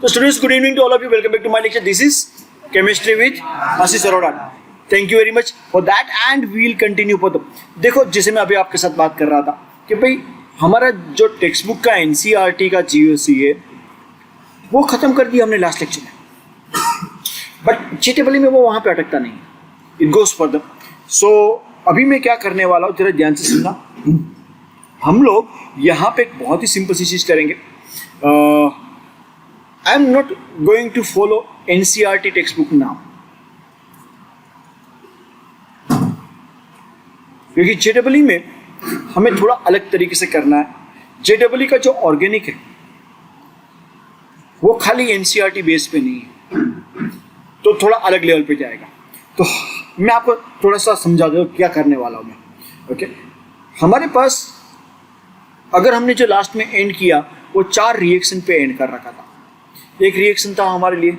So students, good evening to all of you. Welcome back to my lecture. This is chemistry with Ashish Arora. Thank you very much for that and we will continue for the. देखो जैसे मैं अभी आपके साथ बात कर रहा था कि भाई हमारा जो टेक्स्ट बुक का NCERT का GOC है वो खत्म कर दिया हमने लास्ट लेक्चर में, बट चीटेबली में वो वहाँ पे अटकता नहीं, इट गोज फर्दर. सो अभी मैं क्या करने वाला हूँ जरा ध्यान से सुनना. हम लोग यहाँ पे एक बहुत ही सिंपल सी चीज़ करेंगे. I am not going to follow NCERT textbook now, क्योंकि JEE में हमें थोड़ा अलग तरीके से करना है. JEE का जो ऑर्गेनिक है वो खाली NCERT बेस पे नहीं है, तो थोड़ा अलग लेवल पे जाएगा. तो मैं आपको थोड़ा सा समझा दूँ क्या करने वाला हूँ मैं. ओके, हमारे पास अगर हमने जो लास्ट में एंड किया वो 4 रिएक्शन पे एंड कर रखा था. एक रिएक्शन था हमारे लिए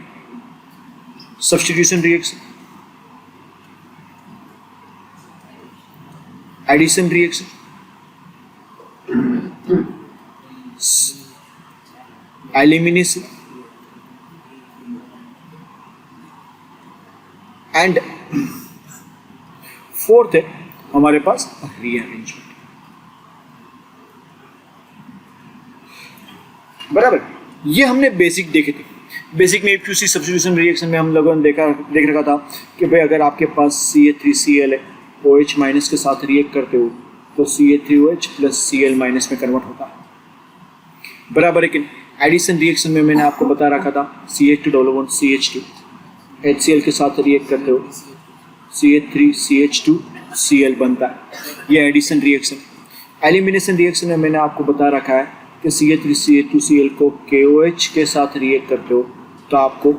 substitution reaction, addition reaction, elimination and fourth है हमारे पास रीअरेंजमेंट. बराबर, ये हमने बेसिक देखे थे. बेसिक में QC सब्स्टिट्यूशन रिएक्शन में हम लोगों ने देख रखा था कि भाई अगर आपके पास CH3Cl है, OH माइनस के साथ रिएक्ट करते हो तो CH3OH प्लस Cl माइनस में कन्वर्ट होता है. बराबर. लेकिन एडिशन रिएक्शन में मैंने आपको बता रखा था CH2CH2 HCl के साथ रिएक्ट करते हो CH3CH2Cl बनता है. ये एडिशन रिएक्शन. एलिमिनेशन रिएक्शन में मैंने आपको बता रखा है कि CH3CH2Cl को KOH के साथ रिएक्ट करते हो तो आपको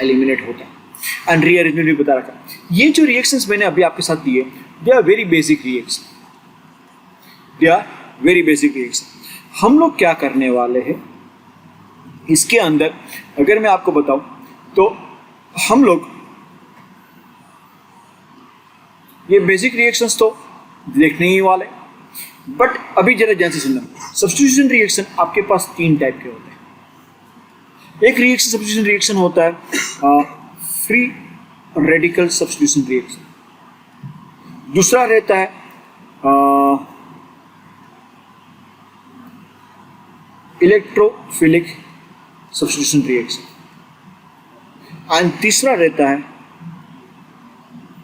एलिमिनेट होता है. एंड रीअरेंजमेंट भी बता रखा. ये जो रिएक्शंस मैंने अभी आपके साथ दिए they are very basic reaction, they are very basic reaction. हम लोग क्या करने वाले हैं इसके अंदर, अगर मैं आपको बताऊं तो हम लोग ये बेसिक रिएक्शंस तो देखने ही वाले, बट अभी जरा ध्यान से सुनना. सब्स्टिट्यूशन रिएक्शन आपके पास 3 टाइप के होते हैं. एक रिएक्शन सब्स्टिट्यूशन रिएक्शन होता है फ्री रेडिकल सब्स्टिट्यूशन रिएक्शन. दूसरा रहता है इलेक्ट्रोफिलिक सब्स्टिट्यूशन रिएक्शन एंड तीसरा रहता है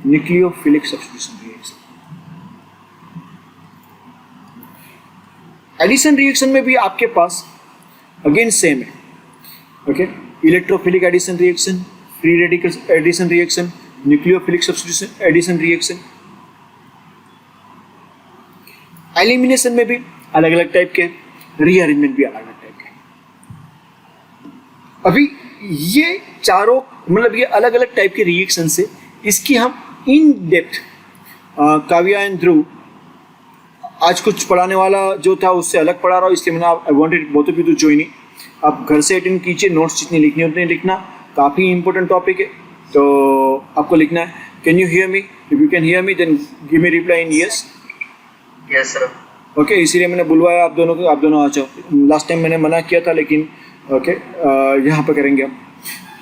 nucleophilic substitution reaction. Addition reaction में भी आपके पास अगेन सेम है. Okay, electrophilic addition reaction, free radical addition reaction, nucleophilic substitution addition reaction. Elimination में भी अलग अलग टाइप के, रीअरेंजमेंट भी अलग अलग टाइप के. अभी ये चारों मतलब ये अलग अलग टाइप के रिएक्शन से इसकी हम इन डेप्थ काव्या एंड ध्रुव आज कुछ पढ़ाने वाला जो था उससे अलग पढ़ा रहा हूँ, इसलिए मैंने I wanted both of you to join. आप घर से अटेंड कीजिए, नोट्स जितने लिखने उतने लिखना. काफ़ी इंपॉर्टेंट टॉपिक है तो आपको लिखना है. Can you hear me? If you can hear me then give me reply in yes. Yes sir. Okay, इसीलिए मैंने बुलवाया आप दोनों को, आप दोनों आ जाओ. लास्ट टाइम मैंने मना किया था लेकिन ओके यहाँ पे करेंगे हम.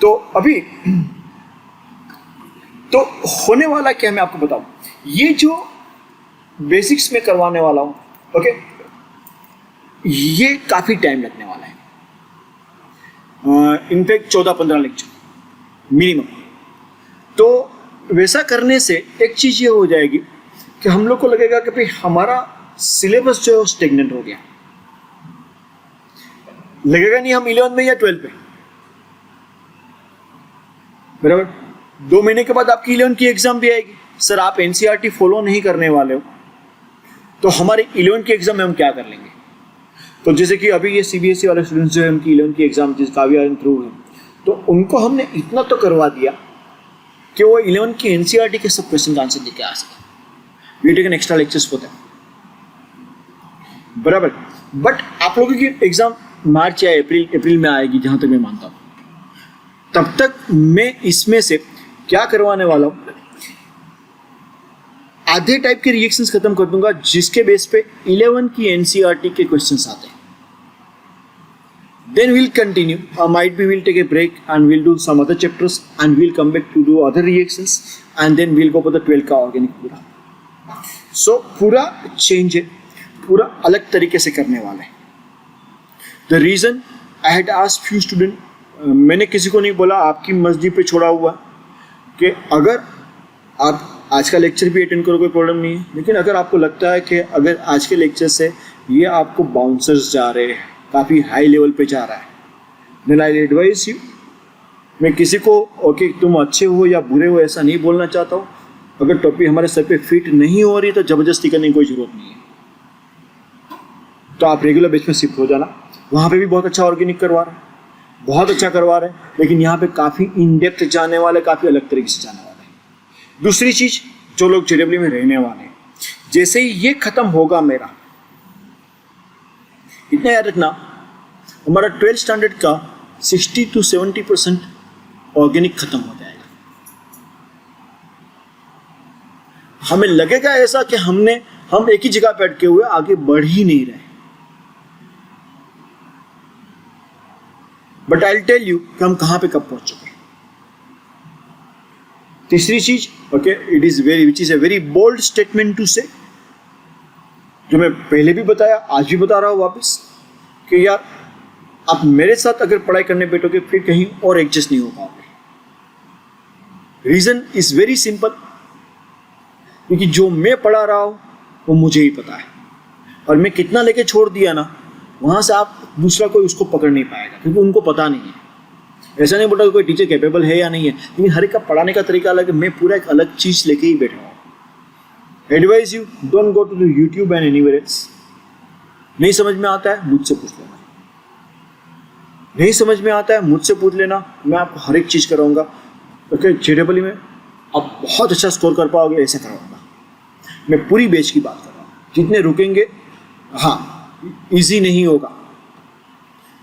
तो अभी तो होने वाला क्या मैं आपको बताऊँ. ये जो बेसिक्स में करवाने वाला हूँ ओके, ये काफ़ी टाइम लगने वाला है. In fact 14-15 lecture minimum. तो वैसा करने से एक चीज़ ये हो जाएगी कि हम लोग को लगेगा कि भाई हमारा सिलेबस जो है स्टेगनेंट हो गया. लगेगा नहीं हम 11 में या 12 पे. बराबर. 2 महीने के बाद आपकी 11 की एग्जाम भी आएगी. सर आप NCERT फॉलो नहीं करने वाले हो तो हमारे 11 की एग्जाम में हम क्या कर लेंगे. तो जैसे कि अभी ये CBSE वाले स्टूडेंट्स जो है उनकी 11 की एग्जाम जिस काव्या थ्रू है तो उनको हमने इतना तो करवा दिया कि वो 11 की NCERT के सब क्वेश्चन का आंसर देके आ सके. We taken extra lectures for that. बराबर. बट आप लोगों की एग्जाम मार्च या अप्रैल में आएगी जहाँ तक मैं मानता हूँ. तब तक मैं इसमें से क्या करवाने वाला हूँ, आधे टाइप के रिएक्शंस खत्म कर दूंगा जिसके बेस पे 11 की NCERT के क्वेश्चंस आते हैं. then we'll continue. Might be we'll take a break and we'll do some other chapters and we'll come back to do other reactions and then we'll go for the 12 का organic पूरा. So पूरा change है, पूरा अलग तरीके से करने वाले. The reason I had asked few student, मैंने किसी को नहीं बोला, आपकी मर्जी पे छोड़ा हुआ कि अगर आप आज का लेक्चर भी अटेंड करो कोई प्रॉब्लम नहीं है, लेकिन अगर आपको लगता है कि अगर आज के लेक्चर से ये आपको बाउंसर्स जा रहे हैं, काफ़ी हाई लेवल पे जा रहा है, देन आई एडवाइस यू. मैं किसी को ओके तुम अच्छे हो या बुरे हो ऐसा नहीं बोलना चाहता हूँ. अगर टॉपिक हमारे सर पे फिट नहीं हो रही तो ज़बरदस्ती करने की कोई ज़रूरत नहीं है. तो आप रेगुलर बेस में शिफ्ट हो जाना. वहाँ पे भी बहुत अच्छा ऑर्गेनिक करवा रहे हैं, बहुत अच्छा करवा रहे हैं, लेकिन यहाँ पे काफ़ी इन डेप्थ जाने वाले, काफ़ी अलग तरीके से जाने वाले हैं. दूसरी चीज़, जो लोग JEE में रहने वाले हैं, जैसे ही ये ख़त्म होगा मेरा, इतना याद रखना, हमारा 12th स्टैंडर्ड का 60 to 70% ऑर्गेनिक खत्म हो जाएगा. हमें लगेगा ऐसा कि हम एक ही जगह पे अटके हुए आगे बढ़ ही नहीं रहे. But I will tell you कि हम कहां पे कब पहुंच चुके. तीसरी चीज, okay, it is very which is a very bold statement to say, जो मैं पहले भी बताया, आज भी बता रहा हूं वापस, कि यार आप मेरे साथ अगर पढ़ाई करने बैठोगे फिर कहीं और एडजस्ट नहीं हो पाओगे. रीजन इज वेरी सिंपल, क्योंकि जो मैं पढ़ा रहा हूं वो मुझे ही पता है, और मैं कितना लेके छोड़ दिया ना, वहां से आप दूसरा कोई उसको पकड़ नहीं पाएगा, क्योंकि उनको पता नहीं है. ऐसा नहीं बोलता कि कोई टीचर कैपेबल है या नहीं है, लेकिन हर एक का पढ़ाने का तरीका अलग है. मैं पूरा एक अलग चीज लेके ही बैठा हूँ. Advice you, don't go to the YouTube and anywhere else. नहीं समझ में आता है मुझसे पूछ लेना, नहीं समझ में आता है मुझसे पूछ लेना, मैं आपको हर एक चीज कराऊंगा. ओके, JEE में आप बहुत अच्छा स्कोर कर पाओगे, ऐसा कराऊंगा. मैं पूरी बैच की बात कर रहा हूँ. जितने रुकेंगे, हाँ, इजी नहीं होगा,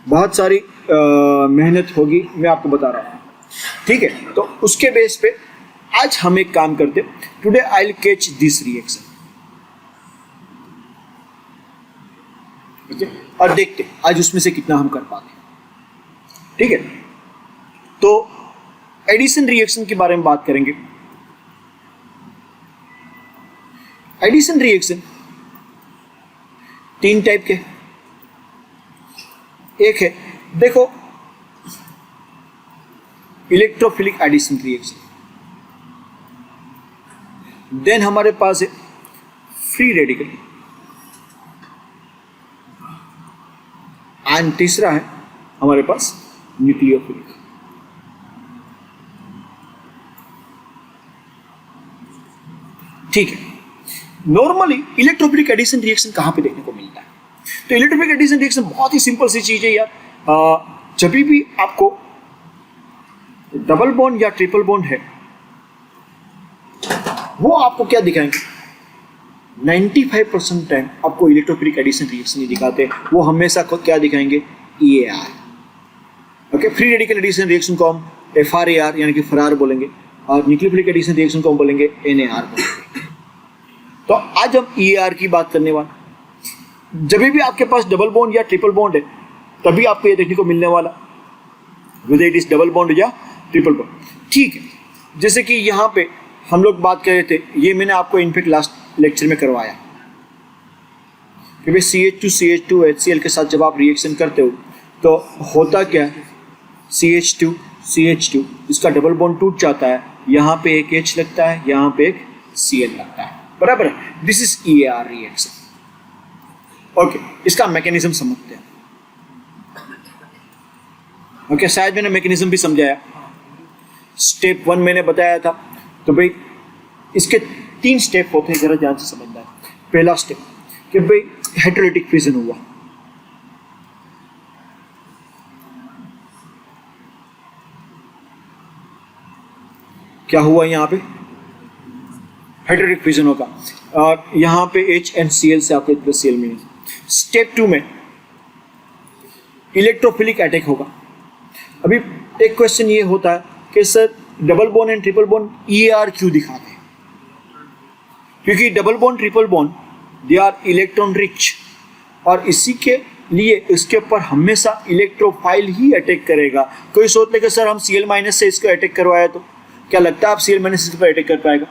बहुत सारी मेहनत होगी, मैं आपको बता रहा हूँ. ठीक है, तो उसके बेस पे आज हम एक काम करते. Today I will catch this reaction. Okay, और देखते आज उसमें से कितना हम कर पाते. ठीक है, तो एडिशन रिएक्शन के बारे में बात करेंगे. एडिशन रिएक्शन 3 टाइप के. एक है, देखो, इलेक्ट्रोफिलिक एडिशन रिएक्शन. देन हमारे पास है फ्री रेडिकल, एंड तीसरा है हमारे पास न्यूक्लियोफिलिक. ठीक है, नॉर्मली इलेक्ट्रोफिलिक एडिशन रिएक्शन कहां पे देखने को मिलता है? तो इलेक्ट्रोफिलिक एडिशन रिएक्शन बहुत ही सिंपल सी चीज है यार. जब भी आपको डबल बॉन्ड या ट्रिपल बॉन्ड है, वो आपको क्या दिखाएंगे? 95% टाइम आपको इलेक्ट्रोफिलिक एडिशन रिएक्शन ही दिखाते हैं. वो हमेशा क्या दिखाएंगे? EAR. Okay, free radical addition reaction को हम FRAR यानी कि फरार बोलेंगे, और न्यूक्लियोफिलिक एडिशन रिएक्शन को हम बोलेंगे NAR बोलेंगे. तो आज हम EAR की बात करने वाले. जब भी आपके पास डबल बॉन्ड या ट्रिपल बॉन्ड है, तभी आपको ये देखने को मिलने वाला, whether it is double bond या ट्रिपल बॉन्ड. ठीक है, जैसे कि यहाँ पे हम लोग बात कर रहे थे, ये मैंने आपको इनफेक्ट लास्ट लेक्चर में करवाया कि भाई CH2 HCl के साथ जब आप रिएक्शन करते हो तो होता क्या है? CH2 इसका डबल बॉन्ड टूट जाता है, यहाँ पे एक H लगता है, यहाँ पे एक Cl लगता है, बराबर है. This is EAR reaction. Okay, इसका मैकेनिज्म समझते हैं. ओके, शायद मैंने मैकेनिज्म भी समझाया. स्टेप 1 मैंने बताया था. तो भाई इसके 3 स्टेप होते हैं, जरा ध्यान से समझना है. पहला स्टेप कि भाई हाइड्रोलाइटिक फ्यूजन हुआ. क्या हुआ यहाँ पे? हाइड्रोलाइटिक फ्यूजन होगा, और यहाँ पे HNCl से आपको Cl मिलेगा. स्टेप 2 में इलेक्ट्रोफिलिक अटैक होगा. अभी एक क्वेश्चन ये होता है कि sir double bond and triple bond EAR क्यों दिखाते हैं? क्योंकि double bond triple bond they are electron rich, और इसी के लिए इसके ऊपर हमेशा इलेक्ट्रोफाइल ही अटैक करेगा। कोई सोच ले कि सर हम Cl माइनस से इसको अटैक करवाया, तो क्या लगता है आप Cl माइनस इसके ऊपर अटैक कर पाएगा?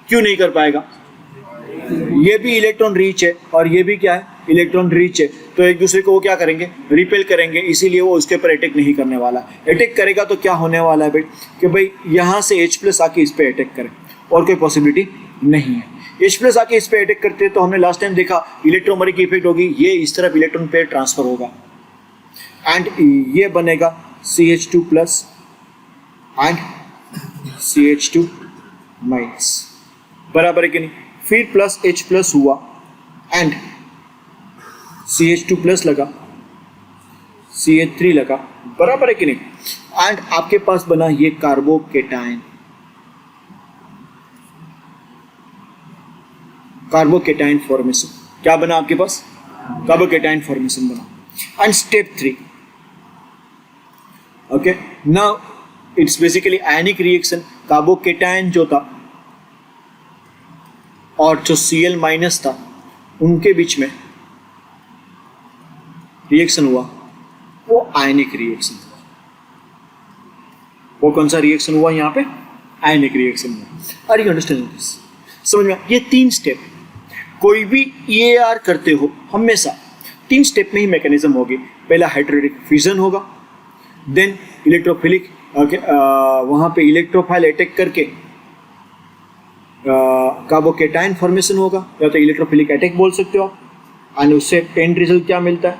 क्यों नहीं कर पाएगा? ये भी इलेक्ट्रॉन रीच है और ये भी क्या है, इलेक्ट्रॉन रीच है, तो एक दूसरे को वो क्या करेंगे, रिपेल करेंगे, इसीलिए वो उसके ऊपर अटैक नहीं करने वाला। अटैक करेगा तो क्या होने वाला है भाई, कि भाई यहाँ से H+ आके इस पर अटैक करे, और कोई पॉसिबिलिटी नहीं है। H+ आके इस पे अटैक करते हैं तो हमने लास्ट टाइम देखा इलेक्ट्रोमेरिक की इफेक्ट होगी, ये इस तरफ इलेक्ट्रॉन पे ट्रांसफर होगा एंड ये बनेगा CH2+ एंड CH2-, बराबर है कि नहीं। फिर प्लस H+ हुआ एंड CH2+ लगा, CH3 लगा, बराबर है कि नहीं। एंड आपके पास बना ये कार्बोकेटायन, कार्बोकेटायन फॉर्मेशन। क्या बना आपके पास? कार्बोकेटायन फॉर्मेशन बना। And step 3, okay, now it's basically ionic reaction. Carbocation जो था और जो Cl- था उनके बीच में रिएक्शन हुआ, वो आयनिक रिएक्शन हुआ। वो कौन सा रिएक्शन हुआ यहाँ पे? आयनिक रिएक्शन हुआ। Are you understanding this? समझ में? ये 3 स्टेप, कोई भी EAR करते हो हमेशा 3 स्टेप में ही मैकेनिज्म होगी। पहला हाइड्रोलिक फ्यूजन होगा, देन इलेक्ट्रोफिलिक, वहाँ पे इलेक्ट्रोफाइल अटैक करके कार्बोकेटायन फॉर्मेशन होगा, या तो इलेक्ट्रोफिलिक अटैक बोल सकते हो आप, एंड उससे एंड रिजल्ट क्या मिलता है?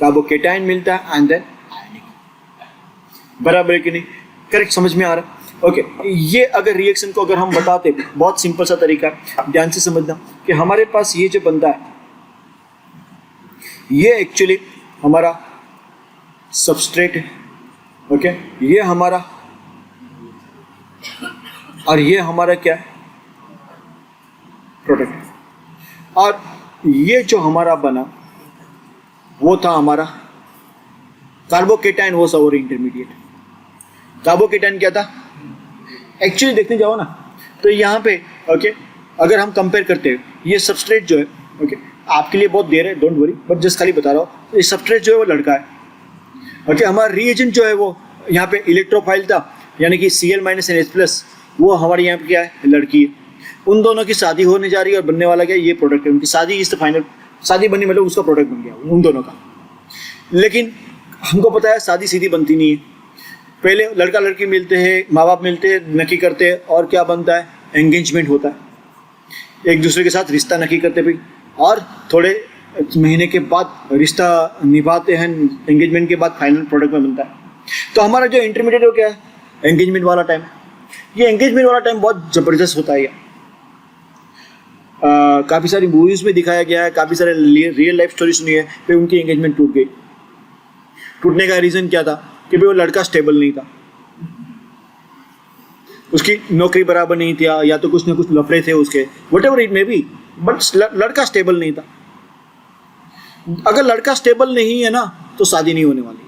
कार्बोकेटायन मिलता है एंड देन आयनिक। बराबर है कि नहीं? करेक्ट, समझ में आ रहा है? ओके, ये अगर रिएक्शन को अगर हम बताते, बहुत सिंपल सा तरीका है, ध्यान से समझना कि हमारे पास ये जो बंदा है, ये एक्चुअली हमारा सबस्ट्रेट है, ओके, ये हमारा, और ये हमारा क्या है? प्रोडक्ट। और ये जो हमारा बना वो था हमारा कार्बोकेटायन, वो सा और इंटरमीडिएट। कार्बोकेटायन क्या था? एक्चुअली देखने जाओ ना तो यहाँ पे, ओके, अगर हम कंपेयर करते हैं, ये सबस्ट्रेट जो है, ओके, आपके लिए बहुत देर है, डोंट वरी, बट जस्ट खाली बता रहा हूँ, ये सबस्ट्रेट जो है वो लड़का है, ओके। हमारा रिएजेंट जो है वो यहाँ पे इलेक्ट्रोफाइल था, यानी कि Cl- एंड H+, वो हमारे यहाँ पे क्या है? लड़की है। उन दोनों की शादी होने जा रही है और बनने वाला क्या है? ये प्रोडक्ट है उनकी। शादी इस फाइनल, शादी बनी मतलब उसका प्रोडक्ट बन गया उन दोनों का। लेकिन हमको पता है शादी सीधी बनती नहीं है, पहले लड़का लड़की मिलते हैं, माँ बाप मिलते हैं, नक्की करते हैं, और क्या बनता है? एंगेजमेंट होता है, एक दूसरे के साथ रिश्ता नक्की करते भाई, और थोड़े महीने के बाद रिश्ता निभाते हैं, एंगेजमेंट के बाद फाइनल प्रोडक्ट में बनता है। तो हमारा जो इंटरमीडिएट हो क्या है? एंगेजमेंट वाला टाइम। ये एंगेजमेंट वाला टाइम बहुत ज़बरदस्त होता है। काफ़ी सारी मूवीज में दिखाया गया है, काफ़ी सारे रियल लाइफ स्टोरी सुनी है, फिर उनकी एंगेजमेंट टूट गई। टूटने का रीज़न क्या था? कि भाई वो लड़का स्टेबल नहीं था, उसकी नौकरी बराबर नहीं थी, या तो कुछ ना कुछ लफड़े थे उसके, whatever it may be, but लड़का स्टेबल नहीं था। अगर लड़का स्टेबल नहीं है ना तो शादी नहीं होने वाली।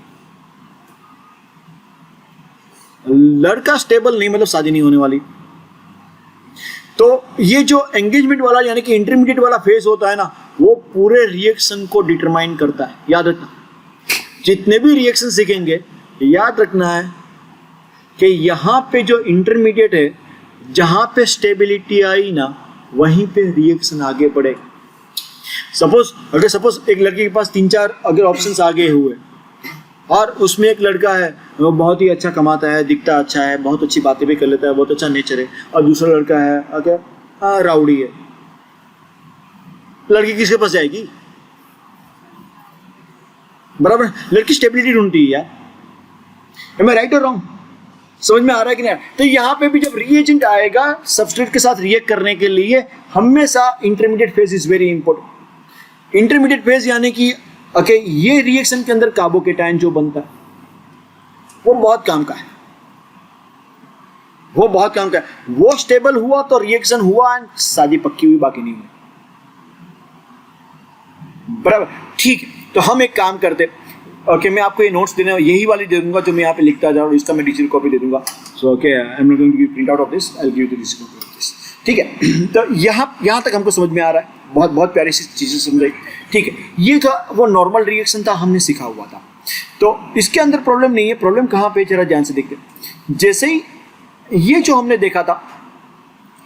लड़का स्टेबल नहीं मतलब शादी नहीं होने वाली। तो ये जो एंगेजमेंट वाला यानी कि इंटरमीडिएट वाला फेज होता है ना, वो पूरे रिएक्शन को डिटरमाइन करता है। याद रखना, जितने भी रिएक्शन सीखेंगे याद रखना है कि यहाँ पे जो इंटरमीडिएट है, जहाँ पे स्टेबिलिटी आई ना, वहीं पे रिएक्शन आगे बढ़ेगा। सपोज एक लड़के के पास 3-4 अगर ऑप्शंस आगे हुए, और उसमें एक लड़का है वो बहुत ही अच्छा कमाता है, दिखता अच्छा है, बहुत अच्छी बातें भी कर लेता है, बहुत अच्छा नेचर है, और दूसरा लड़का है अगर राउडी है, लड़की किसके पास जाएगी? बराबर, लड़की स्टेबिलिटी ढूंढती है यार। एम आई राइट और रॉन्ग? समझ में आ रहा है कि नहीं? तो यहाँ पे भी जब रिएजेंट आएगा सबस्ट्रेट के साथ रिएक्ट करने के लिए, हमेशा intermediate phase is very important. Intermediate phase यानी कि ओके, ये रिएक्शन के अंदर कार्बोकेटायन जो बनता है वो बहुत काम का है, वो बहुत काम का है। वो स्टेबल हुआ तो रिएक्शन हुआ एंड शादी पक्की हुई, बाकी नहीं हुई। बराबर, ठीक है। तो हम एक काम करते, ओके, मैं आपको ये नोट्स देने यही वाली दे दूंगा जो मैं यहाँ पे लिखता जा रहा हूँ, इसका मैं डिजिटल कॉपी दे दूंगा। So okay, I am not going to give print out of this, I will give the digital copy of this. ठीक है। तो यहाँ तक हमको समझ में आ रहा है। बहुत बहुत प्यारी सी चीज़ें समझाई। ठीक है, ये था वो नॉर्मल रिएक्शन था, हमने सीखा हुआ था। तो इसके अंदर प्रॉब्लम नहीं है। प्रॉब्लम कहाँ पे, जरा ध्यान से देखते हैं। जैसे ही ये जो हमने देखा था,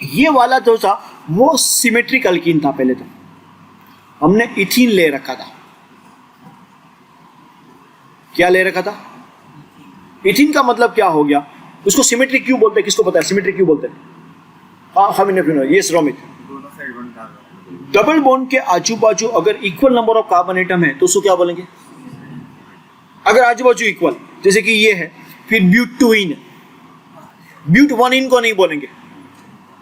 ये वाला जो था वो सिमेट्रिक अल्कीन था। पहले तो हमने इथीन ले रखा था। क्या ले रखा था? इथीन का मतलब क्या हो गया? उसको सिमेट्रिक क्यों बोलते हैं? किसको पता है सिमेट्रिक क्यों बोलते हैं? हाँ, हम यस रोमित। डबल बॉन्ड के आजू बाजू अगर equal number of carbon atom है तो उसको क्या बोलेंगे? अगर आजू बाजू इक्वल, जैसे कि ये है, फिर ब्यूट टू इन, ब्यूट वन इन को नहीं बोलेंगे।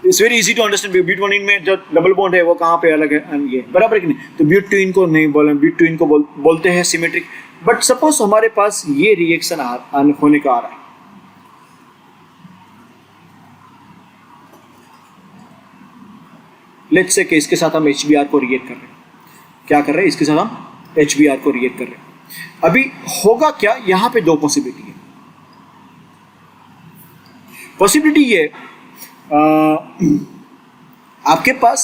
It's very easy to understand. But one इन में जो डबल बॉन्ड है वो कहाँ पे अलग है, ये बराबर है कि नहीं? तो ब्यूट टू इन को नहीं बोलें, ब्यूट टू इन को बोलते हैं सिमेट्रिक। बट सपोज हमारे पास ये रिएक्शन होने का आ रहा है, लेट्स से कि इसके साथ हम HBr को रिएक्ट कर रहे हैं। क्या कर रहे हैं? इसके साथ हम HBr को रिएक्ट कर रहे हैं। अभी होगा क्या? यहां पे दो पॉसिबिलिटी है। पॉसिबिलिटी ये आपके पास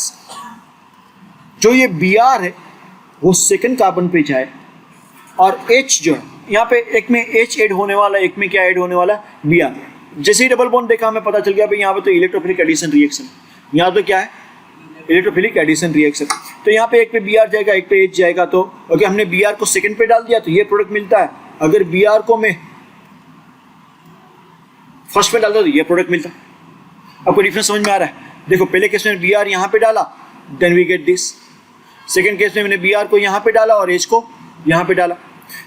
जो ये Br है वो सेकंड कार्बन पे जाए, और H जो है यहाँ पे, एक में H ऐड होने वाला, एक में क्या ऐड होने वाला? Br। जैसे ही डबल बॉन्ड देखा हमें पता चल गया भाई यहाँ पे तो इलेक्ट्रोफिलिक एडिशन रिएक्शन, यहाँ तो क्या है? Electrophilic addition reaction. तो यहाँ पे एक पे Br जाएगा, एक पे H जाएगा। तो अगर हमने Br को सेकंड पे डाल दिया तो ये प्रोडक्ट मिलता है। अगर Br को मैं फर्स्ट पे डाल दो तो ये प्रोडक्ट मिलता है। आपको डिफरेंस समझ में आ रहा है? देखो, पहले केस में Br यहाँ पे डाला, then we get this. Second case में मैंने Br को यहाँ पे डाला और H को यहाँ पे डाला,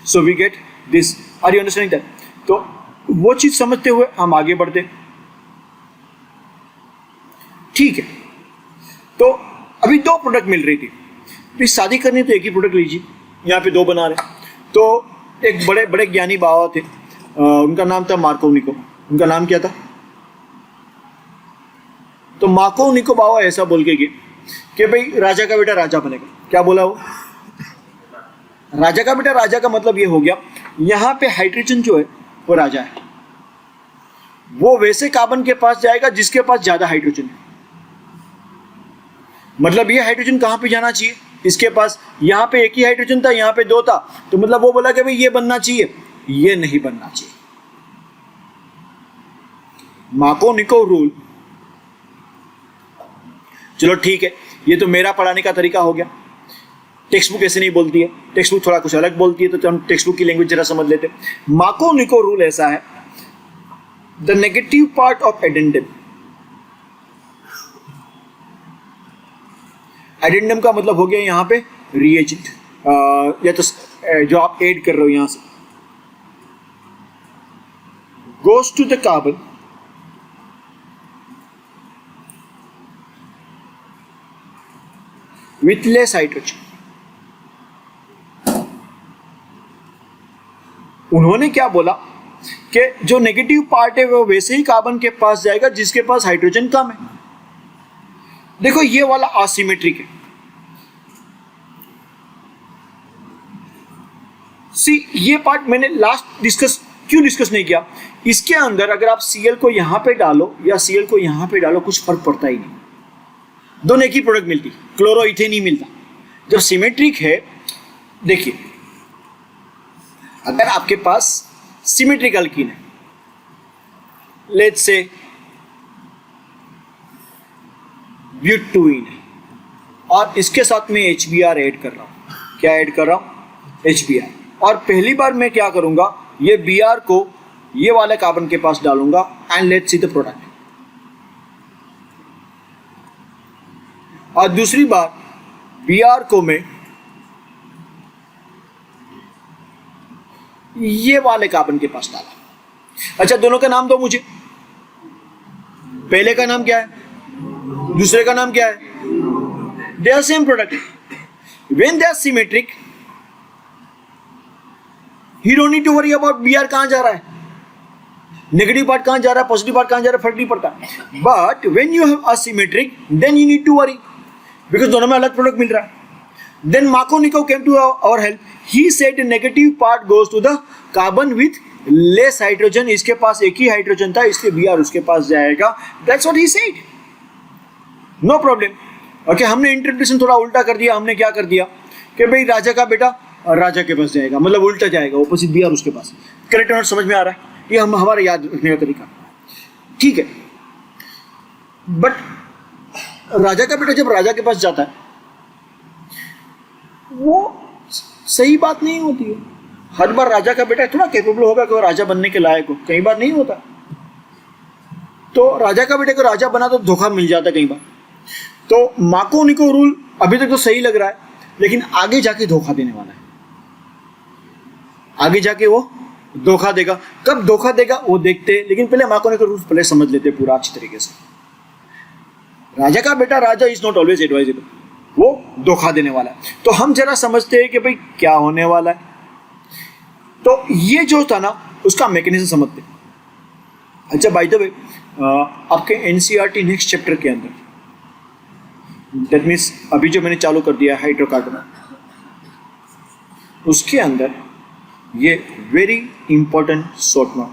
so we get this. Are you understanding that? तो वो चीज समझते हुए हम आगे बढ़ते। ठीक है, तो अभी दो प्रोडक्ट मिल रही थी। फिर शादी करनी तो एक ही प्रोडक्ट लीजिए, यहाँ पे दो बना रहे। तो एक बड़े बड़े ज्ञानी बाबा थे, उनका नाम था मार्को निको। उनका नाम क्या था? तो मार्को निको बाबा ऐसा बोल के गए कि भाई राजा का बेटा राजा बनेगा। क्या बोला वो? राजा का बेटा राजा का मतलब ये हो गया, यहाँ पे हाइड्रोजन जो है वो राजा है, वो वैसे कार्बन के पास जाएगा जिसके पास ज्यादा हाइड्रोजन है। मतलब ये हाइड्रोजन कहाँ पे जाना चाहिए? इसके पास, यहाँ पे एक ही हाइड्रोजन था, यहाँ पे दो था, तो मतलब वो बोला कि भाई ये बनना चाहिए, ये नहीं बनना चाहिए। मार्को निको रूल। चलो ठीक है, ये तो मेरा पढ़ाने का तरीका हो गया। टेक्स्ट बुक ऐसे नहीं बोलती है, टेक्स्ट बुक थोड़ा कुछ अलग बोलती है, तो हम टेक्स्ट बुक की लैंग्वेज जरा समझ लेते हैं। मार्को निको रूल ऐसा है, the negative part of addendum. Addendum का मतलब हो गया यहाँ पे रिएजेंट, या तो जो आप ऐड कर रहे हो यहां से, goes to the carbon with less hydrogen. उन्होंने क्या बोला कि जो नेगेटिव पार्ट है वो वैसे ही कार्बन के पास जाएगा जिसके पास हाइड्रोजन कम है। देखो, ये वाला असिमेट्रिक है। सी, ये पार्ट मैंने लास्ट क्यों डिस्कस नहीं किया? इसके अंदर अगर आप Cl को यहां पे डालो या Cl को यहां पे डालो, कुछ फर्क पड़ता ही नहीं, दोनों एक ही प्रोडक्ट मिलती, क्लोरोइथेन ही मिलता। जब सिमेट्रिक है, देखिए, अगर आपके पास सिमेट्रिक अल्कीन है, लेट्स से ब्यूटेन है, और इसके साथ में HBr ऐड कर रहा हूं। क्या ऐड कर रहा हूं? HBr। और पहली बार मैं क्या करूंगा, ये Br को ये वाले कार्बन के पास डालूंगा, and let's see the product. और दूसरी बार Br को मैं ये वाले कार्बन के पास डाला। अच्छा, दोनों का नाम दो मुझे। पहले का नाम क्या है, दूसरे का नाम क्या है? They are same product. When they are symmetric, he don't need to worry about Br कहां जा रहा है, नेगेटिव पार्ट कहां जा रहा है, पॉजिटिव पार्ट कहां जा रहा है, फर्क नहीं पड़ता। But when you have asymmetric, then you need to worry, because दोनों में अलग प्रोडक्ट मिल रहा है। Then Marco Nico came to our help. He said the negative part goes to the carbon with less hydrogen. इसके पास एक ही hydrogen था, इसलिए Br उसके पास जाएगा। That's what he said. No problem. Okay, हमने इंटरप्रिटेशन थोड़ा उल्टा कर दिया। हमने क्या कर दिया कि भाई राजा का बेटा राजा के पास जाएगा, मतलब उल्टा जाएगा, ऑपोजिट बी आर उसके पास। करेक्ट और समझ में आ रहा है? ये हम हमारा याद रखने का तरीका, ठीक है। बट राजा का बेटा जब राजा के पास जाता है, वो सही बात नहीं होती है। हर बार राजा का बेटा इतना कैपेबल होगा कि वो राजा बनने के लायक हो, कई बार नहीं होता। तो राजा का बेटे को राजा बना तो धोखा मिल जाता कई बार। तो माको निको रूल अभी तक तो सही लग रहा है, लेकिन आगे जाके धोखा देने वाला है। आगे जाके वो धोखा देगा। कब धोखा देगा वो देखते हैं, लेकिन पहले माको निको रूल पहले समझ लेते पूरा अच्छी तरीके से। राजा का बेटा राजा इज नॉट ऑलवेज एडवाइजेबल, वो धोखा देने वाला है। तो हम जरा समझते हैं कि भाई क्या होने वाला है। तो ये जो था ना, उसका मैकेनिज्म समझते हैं। अच्छा, बाय द वे, आपके एनसीईआरटी नेक्स्ट चैप्टर के अंदर, दैट मीन्स अभी जो मैंने चालू कर दिया है हाइड्रोकार्बन, उसके अंदर ये very important short note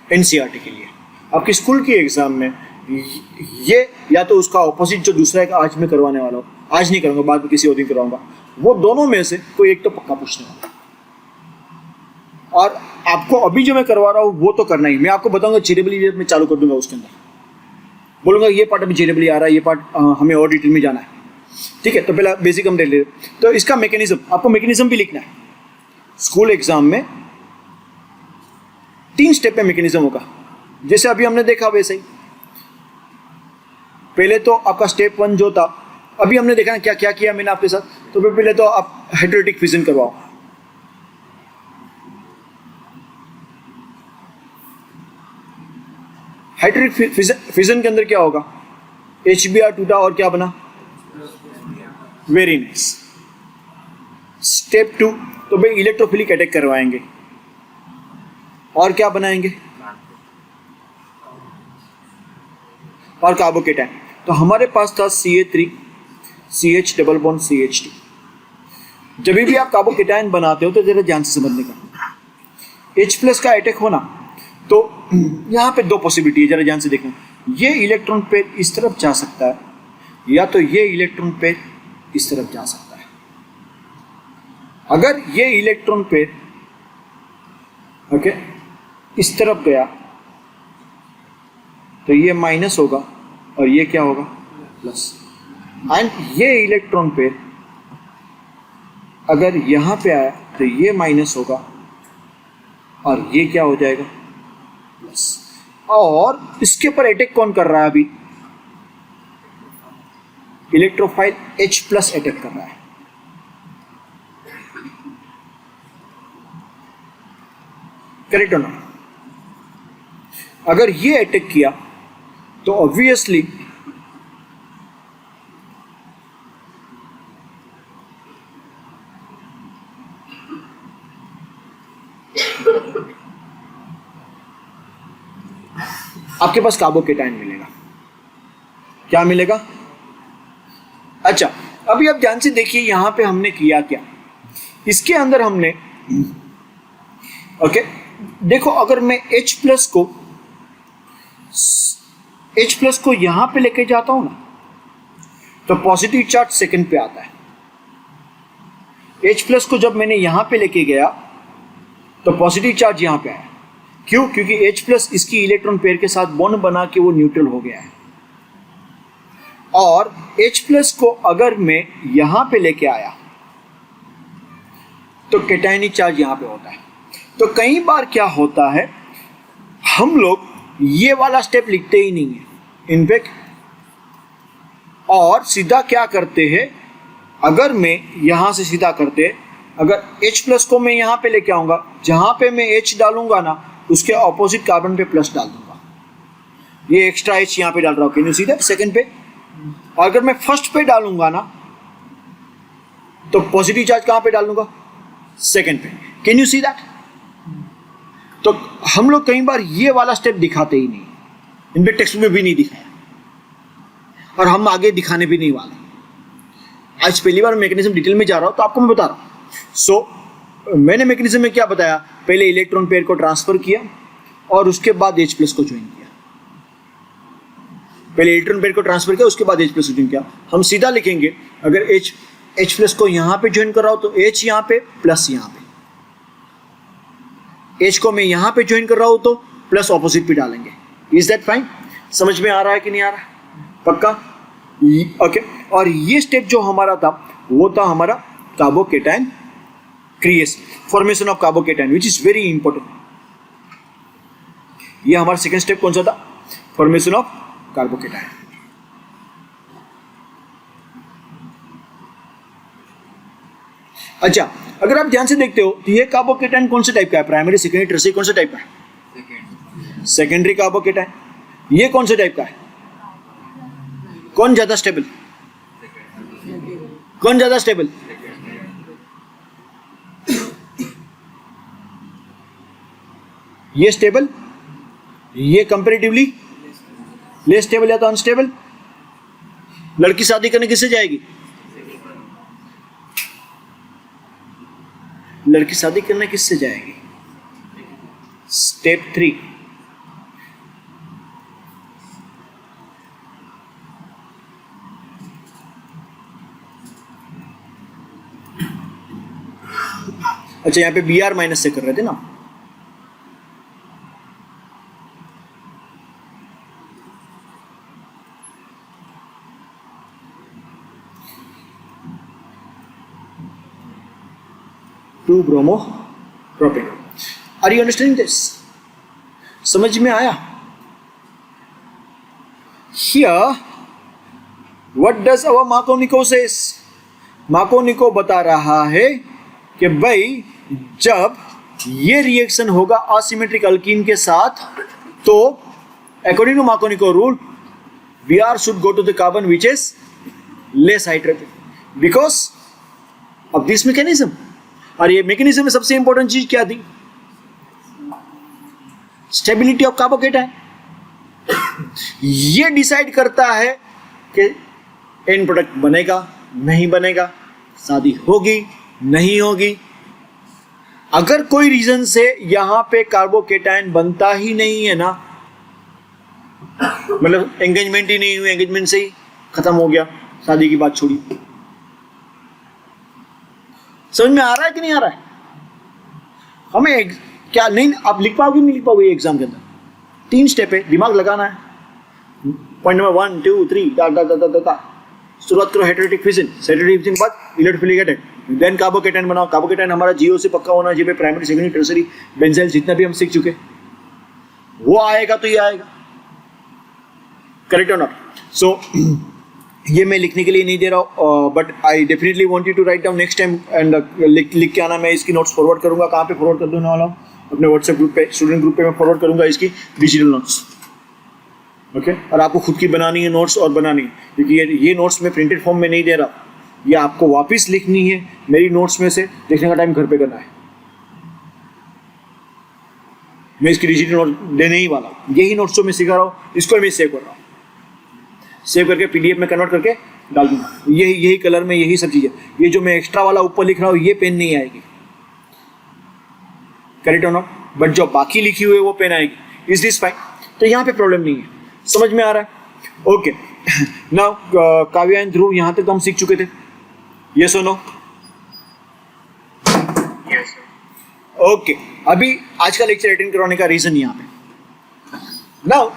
NCERT के लिए आपके स्कूल की एग्जाम में, ये या तो उसका ऑपोजिट जो दूसरा है आज मैं करवाने वाला हूँ, आज नहीं करूँगा, बाद में किसी और दिन करवाऊंगा, वो दोनों में से कोई एक तो पक्का पूछने वाला। और आपको अभी जो मैं करवा रहा हूँ वो तो करना ही। मैं आपको बताऊंगा जेरेबली में चालू कर दूंगा, उसके अंदर बोलूंगा ये पार्ट अभी जेरेबली आ रहा है, ये पार्ट हमें और डिटेल में जाना है, ठीक है। तो पहला बेसिक हम ले ले। तो इसका मैकेनिज्म, आपको मैकेनिज्म भी लिखना है। स्कूल एग्जाम में 3 स्टेप में मैकेनिज्म होगा, जैसे अभी हमने देखा वैसे ही। पहले तो आपका स्टेप 1 जो था, अभी हमने देखा ना क्या क्या किया मैंने आपके साथ। तो पहले तो आप हाइड्रोलिक फिजन करवाओ। हाइड्रोलिक फिजन के अंदर क्या होगा, HBr टूटा और क्या बना, वेरी नाइस। स्टेप 2, तो भाई इलेक्ट्रोफिलिक अटैक करवाएंगे और क्या बनाएंगे, और कार्बोकेटाइन। तो हमारे पास था Ca3 CH double bond CH2। जब भी आप कार्बोकेटाइन बनाते हो तो जरा ध्यान से समझने का, H+ का अटैक होना, तो यहाँ पे 2 पॉसिबिलिटी है, जरा ध्यान से देखना। ये इलेक्ट्रॉन पेयर इस तरफ जा सकता है, या तो ये इलेक्ट्रॉन पेयर इस तरफ जा सकता है। अगर ये इलेक्ट्रॉन पेयर ओके इस तरफ गया तो ये माइनस होगा और ये क्या होगा, प्लस। एंड ये इलेक्ट्रॉन पेयर अगर यहां पे आया तो ये माइनस होगा और ये क्या हो जाएगा, प्लस। और इसके ऊपर अटैक कौन कर रहा है अभी, इलेक्ट्रोफाइल H+ अटैक कर रहा है। करेक्ट हो ना? अगर ये अटैक किया तो ऑब्वियसली आपके पास कार्बोकेटाइन मिलेगा। क्या मिलेगा? अच्छा, अभी आप ध्यान से देखिए यहां पे हमने किया क्या। इसके अंदर हमने ओके देखो, अगर मैं H+ को यहां पे लेके जाता हूं ना तो पॉजिटिव चार्ज सेकंड पे आता है। H+ को जब मैंने यहां पे लेके गया तो पॉजिटिव चार्ज यहां पे आया। क्यों? क्योंकि H+ इसकी इलेक्ट्रॉन पेयर के साथ बॉन्ड बना के वो न्यूट्रल हो गया है। और H+ को अगर मैं यहां पे लेके आया तो कैटायनिक चार्ज यहां पे होता है। तो कई बार क्या होता है, हम लोग ये वाला स्टेप लिखते ही नहीं है इनफैक्ट, और सीधा क्या करते हैं, अगर मैं यहां से सीधा करते, अगर H+ को मैं यहां पे लेके आऊंगा, जहां पे मैं H डालूंगा ना उसके ऑपोजिट कार्बन पे प्लस डाल दूंगा। ये एक्स्ट्रा H यहां पे डाल रहा हूं, can you see that, second पे। और अगर मैं फर्स्ट पे डालूंगा ना तो पॉजिटिव चार्ज कहां पे डालूंगा, सेकंड पे। Can you see that? तो हम लोग कई बार ये वाला स्टेप दिखाते ही नहीं, इनफैक्ट टेक्स्ट में भी नहीं दिखाया और हम आगे दिखाने भी नहीं वाले। आज पहली बार मैकेनिज्म डिटेल में जा रहा हूं तो आपको मैं बता रहा हूं। मैंने मैकेनिज्म में क्या बताया, पहले इलेक्ट्रॉन पेयर को ट्रांसफर किया और उसके बाद H+ को ज्वाइन किया। पहले इलेक्ट्रॉन पेयर को ट्रांसफर किया, उसके बाद H प्लस को किया। हम सीधा लिखेंगे, अगर H प्लस को यहाँ पे ज्वाइन कर रहा हूँ तो H यहाँ पे प्लस यहाँ पे, H को मैं यहाँ पे ज्वाइन कर रहा हूँ तो प्लस ऑपोजिट पे डालेंगे। Is that fine? समझ में आ रहा है कि नहीं आ रहा है? पक्का? ओके। और ये स्टेप जो हमारा था वो था हमारा carbocation creation, formation of carbocation, which is very important. ये हमारा सेकंड स्टेप कौन सा था? Formation of carbocation. अच्छा, अगर आप ध्यान से देखते हो तो ये कार्बोकेटाइन कौन से टाइप का है? प्राइमरी, सेकेंडरी, टर्शियरी, कौन से टाइप का है? Secondary carbocation. ये कौन से टाइप का है? कौन ज्यादा स्टेबल? कौन ज्यादा स्टेबल? ये स्टेबल, ये कंपैरेटिवली लेस स्टेबल या तो अनस्टेबल। लड़की शादी करने किससे जाएगी? लड़की शादी करने किससे जाएगी? स्टेप 3। अच्छा, यहां पे Br माइनस से कर रहे थे ना। Two bromo propane. Are you understanding this? समझ में आया? Here what does our Markovnikov says? Markovnikov बता रहा है कि भाई जब ये रिएक्शन होगा असिमेट्रिक अल्कीन के साथ तो according to Markovnikov rule Br should go to the carbon which is less hydrated because of this mechanism। और ये मैकेनिज्म में सबसे इंपॉर्टेंट चीज क्या थी? Stability of carbocation. ये डिसाइड करता है कि एंड प्रोडक्ट बनेगा नहीं बनेगा, शादी होगी नहीं होगी। अगर कोई रीजन से यहां पे कार्बोकेटाइन बनता ही नहीं है ना, मतलब एंगेजमेंट ही नहीं हुई, एंगेजमेंट से ही खत्म हो गया, शादी की बात छोड़ी। समझ में आ रहा है कि नहीं आ रहा है? हमें क्या नहीं, आप लिख पाओगे नहीं लिख पाओगे एग्जाम के अंदर? 3 स्टेप है, दिमाग लगाना है। पॉइंट नंबर 1 2 3 दा दा दा दा दा। शुरुआत करो हेटेरोटिक फिजन, हेटेरोटिक फिजन बाद इलेक्ट्रोफिलिक एटम, देन कार्बोकेटाइन बनाओ। कार्बोकेटाइन हमारा जीओ से पक्का होना चाहिए, प्राइमरी, सेकेंडरी, टर्शियरी, बेंजाइल, जितना भी हम सीख चुके वो आएगा तो ये आएगा। करेक्ट और नॉट? सो ये मैं लिखने के लिए नहीं दे रहा हूँ, but I definitely want you to write down next time and लिख के आना। मैं इसकी नोट्स फॉरवर्ड करूंगा। कहाँ पे फॉरवर्ड कर देने वाला हूँ? अपने व्हाट्सएप ग्रुप पे, स्टूडेंट ग्रुप पे मैं फॉरवर्ड करूंगा इसकी डिजिटल नोट्स। ओके? और आपको खुद की बनानी है नोट्स और बनानी है, क्योंकि ये नोट्स मैं प्रिंटेड फॉर्म में नहीं दे रहा, ये आपको वापस लिखनी है मेरी नोट्स में से। लिखने का टाइम घर पे करना है। मैं इसकी डिजिटल नोट देने ही वाला हूँ। यही नोट्स जो मैं सिखा रहा हूँ इसको मैं सेव कर रहा हूँ, सेव करके PDF में कन्वर्ट करके डाल दूंगा। यही कलर में यही सब चीजें। ये जो मैं एक्स्ट्रा वाला ऊपर लिख रहा हूँ ये पेन नहीं आएगी। करेक्ट और नॉट? बट जो बाकी लिखी हुई है वो पेन आएगी। Is this fine? तो यहाँ पे प्रॉब्लम नहीं है। समझ में आ रहा है? ओके। नाउ काव्या एंड ध्रुव, यहाँ तक तो हम सीख चुके थे। यस और नो? Yes sir. ओके। अभी आज का लेक्चर अटेंड करवाने का रीजन यहाँ पे, नाउ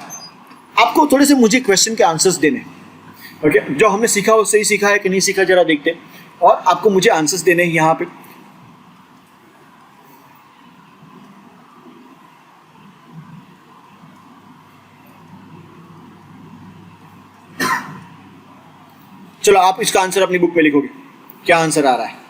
आपको थोड़े से मुझे क्वेश्चन के आंसर्स देने। ओके? जो हमने सीखा वो सही सीखा है कि नहीं सीखा जरा देखते हैं, और आपको मुझे आंसर्स देने हैं यहाँ पे। चलो आप इसका आंसर अपनी बुक में लिखोगे, क्या आंसर आ रहा है?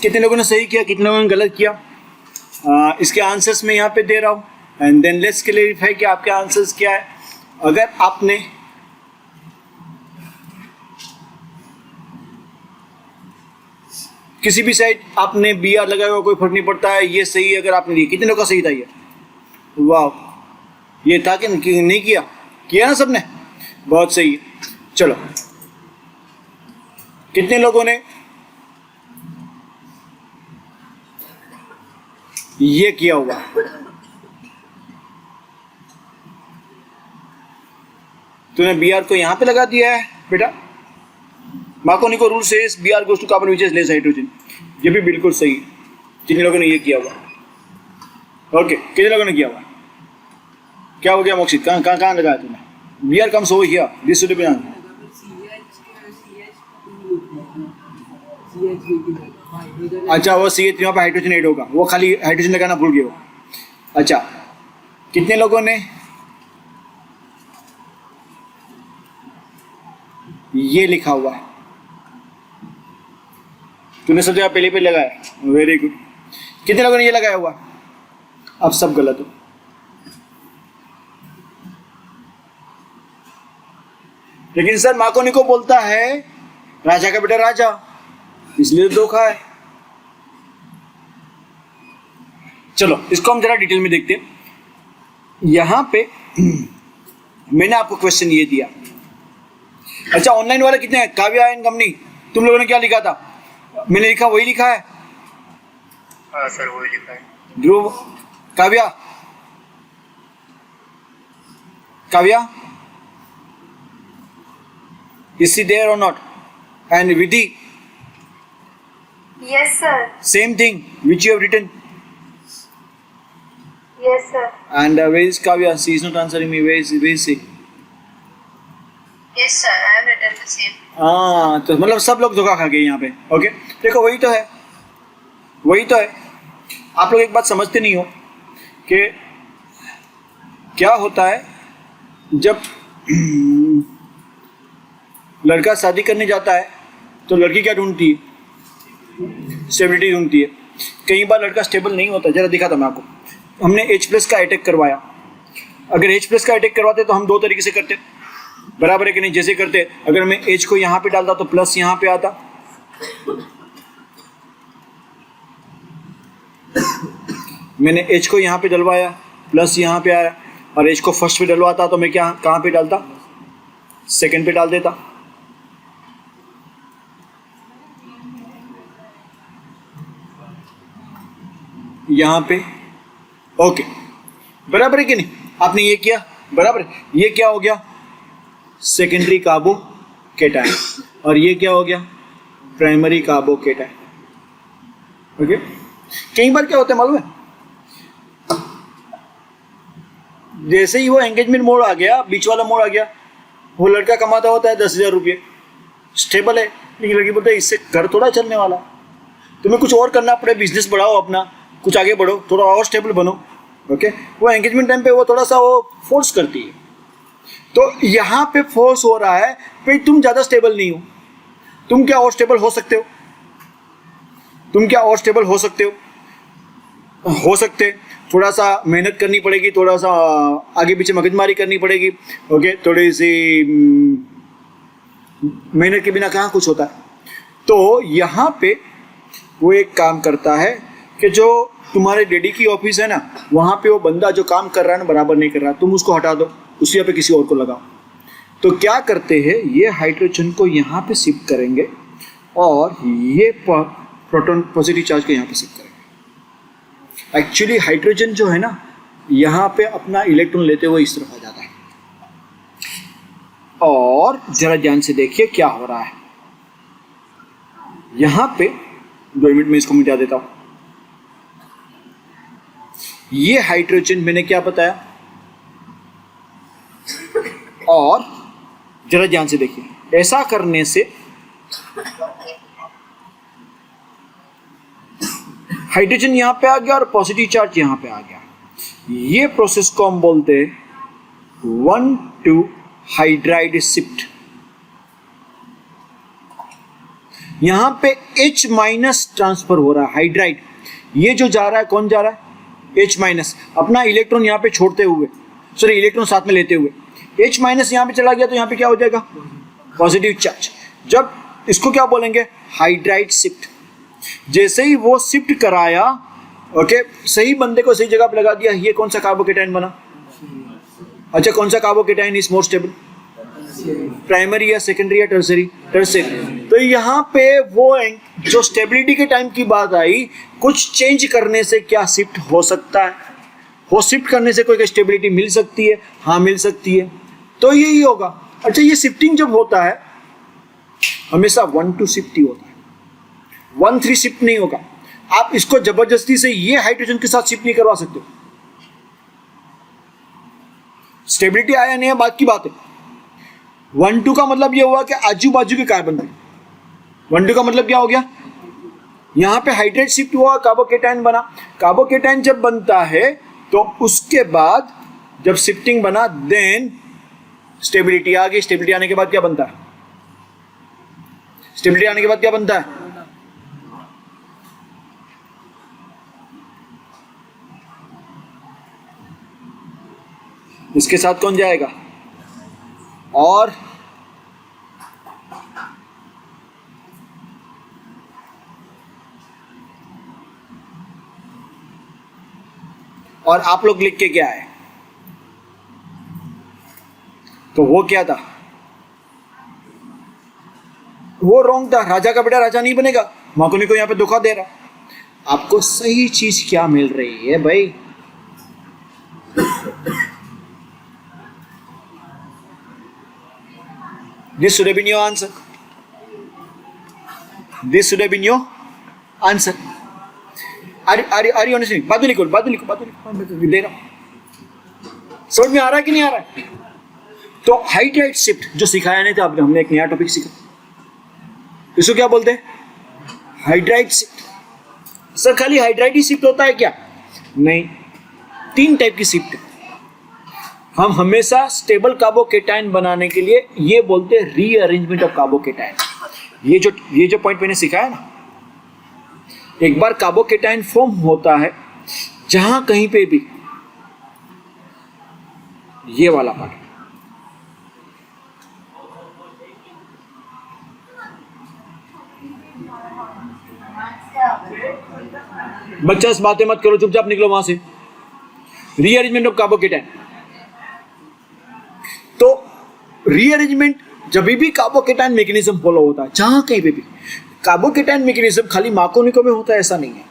कितने लोगों ने सही किया, कितने लोगों ने गलत किया? इसके आंसर्स मैं यहाँ पे दे रहा हूँ एंड देन लेट्स क्लेरिफाई कि आपके आंसर्स क्या है। अगर आपने किसी भी साइड आपने बी आर लगाया हुआ कोई फर्क नहीं पड़ता है, ये सही है। अगर आपने दिया, कितने लोग का सही था ये? वाह, ये था कि नहीं किया? किया ना सबने, बहुत सही है। चलो, कितने लोगों ने ये किया हुआ? तूने बी आर को यहां पे लगा दिया है बेटा। मार्कोनी को रूल से B R goes to carbon which is less hydrogen, ये भी बिल्कुल सही है। कितने लोगों ने ये किया हुआ? ओके, कितने लोगों ने किया हुआ? क्या हो गया मोक्षित? कहाँ लगाया तूने? B R comes over here, this should be answer. अच्छा, वो CH वहाँ पे हाइड्रोजन ऐड होगा, वो खाली हाइड्रोजन लगाना भूल गए हो। अच्छा, कितने लोगों ने ये लिखा हुआ है? तूने सब जगह पहले पे लगाया, वेरी गुड। कितने लोगों ने ये लगाया हुआ? अब सब गलत हो। लेकिन सर मार्कोनी को बोलता है राजा का बेटा राजा, इसलिए तो धोखा है। चलो इसको हम जरा डिटेल में देखते हैं। यहां पे मैंने आपको क्वेश्चन ये दिया। अच्छा, ऑनलाइन वाले कितने हैं? काव्या एंड कंपनी, तुम लोगों ने क्या लिखा था? मैंने लिखा वही लिखा है। हाँ सर, वही लिखा है। ध्रुव, Kavya, Kavya, is she there or not? And Vidhi, Yes, sir. same thing which you have written. Yes, sir. And where is Kavya? She is not answering me. Where is she? Yes, sir. I have written the same. हाँ, तो मतलब सब लोग धोखा खा गए यहाँ पे। ओके, देखो वही तो है, वही तो है। आप लोग एक बात समझते नहीं हो कि क्या होता है जब लड़का शादी करने जाता है तो लड़की क्या ढूंढती है? स्टेबिलिटी ढूंढती है। कई बार लड़का स्टेबल नहीं होता। जरा दिखा था मैं आपको, हमने H+ का अटैक करवाया। अगर H+ का अटैक करवाते तो हम दो तरीके से करते, बराबर है कि नहीं? जैसे करते, अगर मैं H को यहाँ पे डालता तो प्लस यहाँ पे आता, मैंने H को यहाँ पे डलवाया, प्लस यहाँ पे आया, और H को फर्स्ट पे डलवाता तो मैं क्या कहाँ पे डालता? सेकंड पे डाल देता। यहाँ पे ओके, बराबर है कि नहीं? आपने ये किया, बराबर है। ये क्या हो गया? सेकेंडरी कार्बोकेटायन, और ये क्या हो गया? Primary carbocation. ओके, कई बार क्या होता है मालूम है? जैसे ही वो एंगेजमेंट मोड आ गया, बीच वाला मोड आ गया, वो लड़का कमाता होता है 10,000 रुपये, स्टेबल है, लेकिन लड़की बोलता है इससे घर थोड़ा चलने वाला, तुम्हें कुछ और करना पड़े, बिजनेस बढ़ाओ अपना, कुछ आगे बढ़ो, थोड़ा और स्टेबल बनो। ओके, वो एंगेजमेंट टाइम पे वो थोड़ा सा वो फोर्स करती है। तो यहाँ पे फोर्स हो रहा है भाई तुम ज़्यादा स्टेबल नहीं हो, तुम क्या और स्टेबल हो सकते हो? तुम क्या और स्टेबल हो सकते हो? हो सकते, थोड़ा सा मेहनत करनी पड़ेगी, थोड़ा सा आगे पीछे मगजमारी करनी पड़ेगी। ओके, थोड़ी सी मेहनत के बिना कहाँ कुछ होता है। तो यहाँ पे वो एक काम करता है कि जो तुम्हारे डैडी की ऑफिस है ना, वहाँ पे वो बंदा जो काम कर रहा है ना बराबर नहीं कर रहा, तुम उसको हटा दो, उसी यहाँ पे किसी और को लगाओ। तो क्या करते हैं, ये हाइड्रोजन को यहाँ पे शिफ्ट करेंगे और ये प्रोटॉन पॉजिटिव चार्ज को यहाँ पे शिफ्ट करेंगे। एक्चुअली हाइड्रोजन जो है ना, यहाँ पे अपना इलेक्ट्रॉन लेते हुए इस तरफ आ जाता है। और जरा ध्यान से देखिए क्या हो रहा है यहाँ पे। 2 मिनट में इसको मिटा देता हूँ। ये हाइड्रोजन मैंने क्या बताया, और जरा ध्यान से देखिए, ऐसा करने से हाइड्रोजन यहां पे आ गया और पॉजिटिव चार्ज यहां पे आ गया। ये प्रोसेस को हम बोलते हैं 1,2 हाइड्राइड शिफ्ट। यहां पे H माइनस ट्रांसफर हो रहा है, हाइड्राइड। ये जो जा रहा है, कौन जा रहा है, H माइनस, अपना इलेक्ट्रॉन यहां पे छोड़ते हुए, सॉरी इलेक्ट्रॉन साथ में लेते हुए। H माइनस यहां पे चला गया तो यहां पे क्या हो जाएगा, पॉजिटिव चार्ज। जब इसको क्या बोलेंगे, हाइड्राइड शिफ्ट। जैसे ही वो शिफ्ट कराया, ओके, सही बंदे को सही जगह पे लगा दिया, ये कौन सा कार्बोकेटाइन बना। अच्छा, कौन सा carbocation is more stable, primary या सेकेंडरी या टर्सरी, टर्सरी। तो यहाँ पे वो जो स्टेबिलिटी के टाइम की बात आई, कुछ चेंज करने से क्या शिफ्ट हो सकता है, वो शिफ्ट करने से कोई स्टेबिलिटी मिल सकती है, हाँ मिल सकती है, तो यही होगा। अच्छा, ये शिफ्टिंग जब होता है हमेशा 1,2 शिफ्ट ही होता है, 1,3 शिफ्ट नहीं होगा। आप इसको जबरदस्ती से ये हाइड्रोजन के साथ शिफ्ट नहीं करवा सकते। स्टेबिलिटी आया नहीं है, बात की बात है। 1,2 का मतलब यह हुआ कि आजू बाजू के कार्बन थे। 1,2 का मतलब क्या हो गया, यहां पे हाइड्रेट शिफ्ट हुआ, कार्बोकेटाइन बना। कार्बोकेटाइन जब बनता है तो उसके बाद जब शिफ्टिंग बना, देन स्टेबिलिटी आ गई। स्टेबिलिटी आने के बाद क्या बनता है, स्टेबिलिटी आने के बाद क्या बनता है, इसके साथ कौन जाएगा, और आप लोग लिख के क्या है, तो वो क्या था, वो रॉन्ग था। राजा का बेटा राजा नहीं बनेगा, माकुनी को यहां पे धोखा दे रहा। आपको सही चीज क्या मिल रही है भाई, this should have been your answer, this should have been your answer. are you understanding? बाद में लिखो दे रहा हूं, समझ में आ रहा है कि नहीं आ रहा है। तो हाइड्राइड शिफ्ट जो सिखाया नहीं था आपने, हमने एक नया टॉपिक सीखा, इसको क्या बोलते हैं, हाइड्राइड शिफ्ट। सर खाली हाइड्राइड ही शिफ्ट होता है क्या, नहीं, 3 टाइप की शिफ्ट है। हम हमेशा स्टेबल कार्बोकेटाइन बनाने के लिए ये बोलते हैं रीअरेंजमेंट ऑफ कार्बोकेटाइन। ये जो पॉइंट मैंने सिखाया ना, एक बार कार्बोकेटाइन फॉर्म होता है जहां कहीं पे भी, ये वाला पार्ट, बच्चा इस बातें मत करो, चुपचाप निकलो वहां से। रीअरेंजमेंट ऑफ कार्बोकेटाइन, तो रीअरेंजमेंट जब भी कार्बोकेटाइन मैकेनिज्म फॉलो होता है, जहां कहीं पे भी कार्बोकेटाइन मैकेनिज्म खाली मार्कोनिको में होता है ऐसा नहीं है,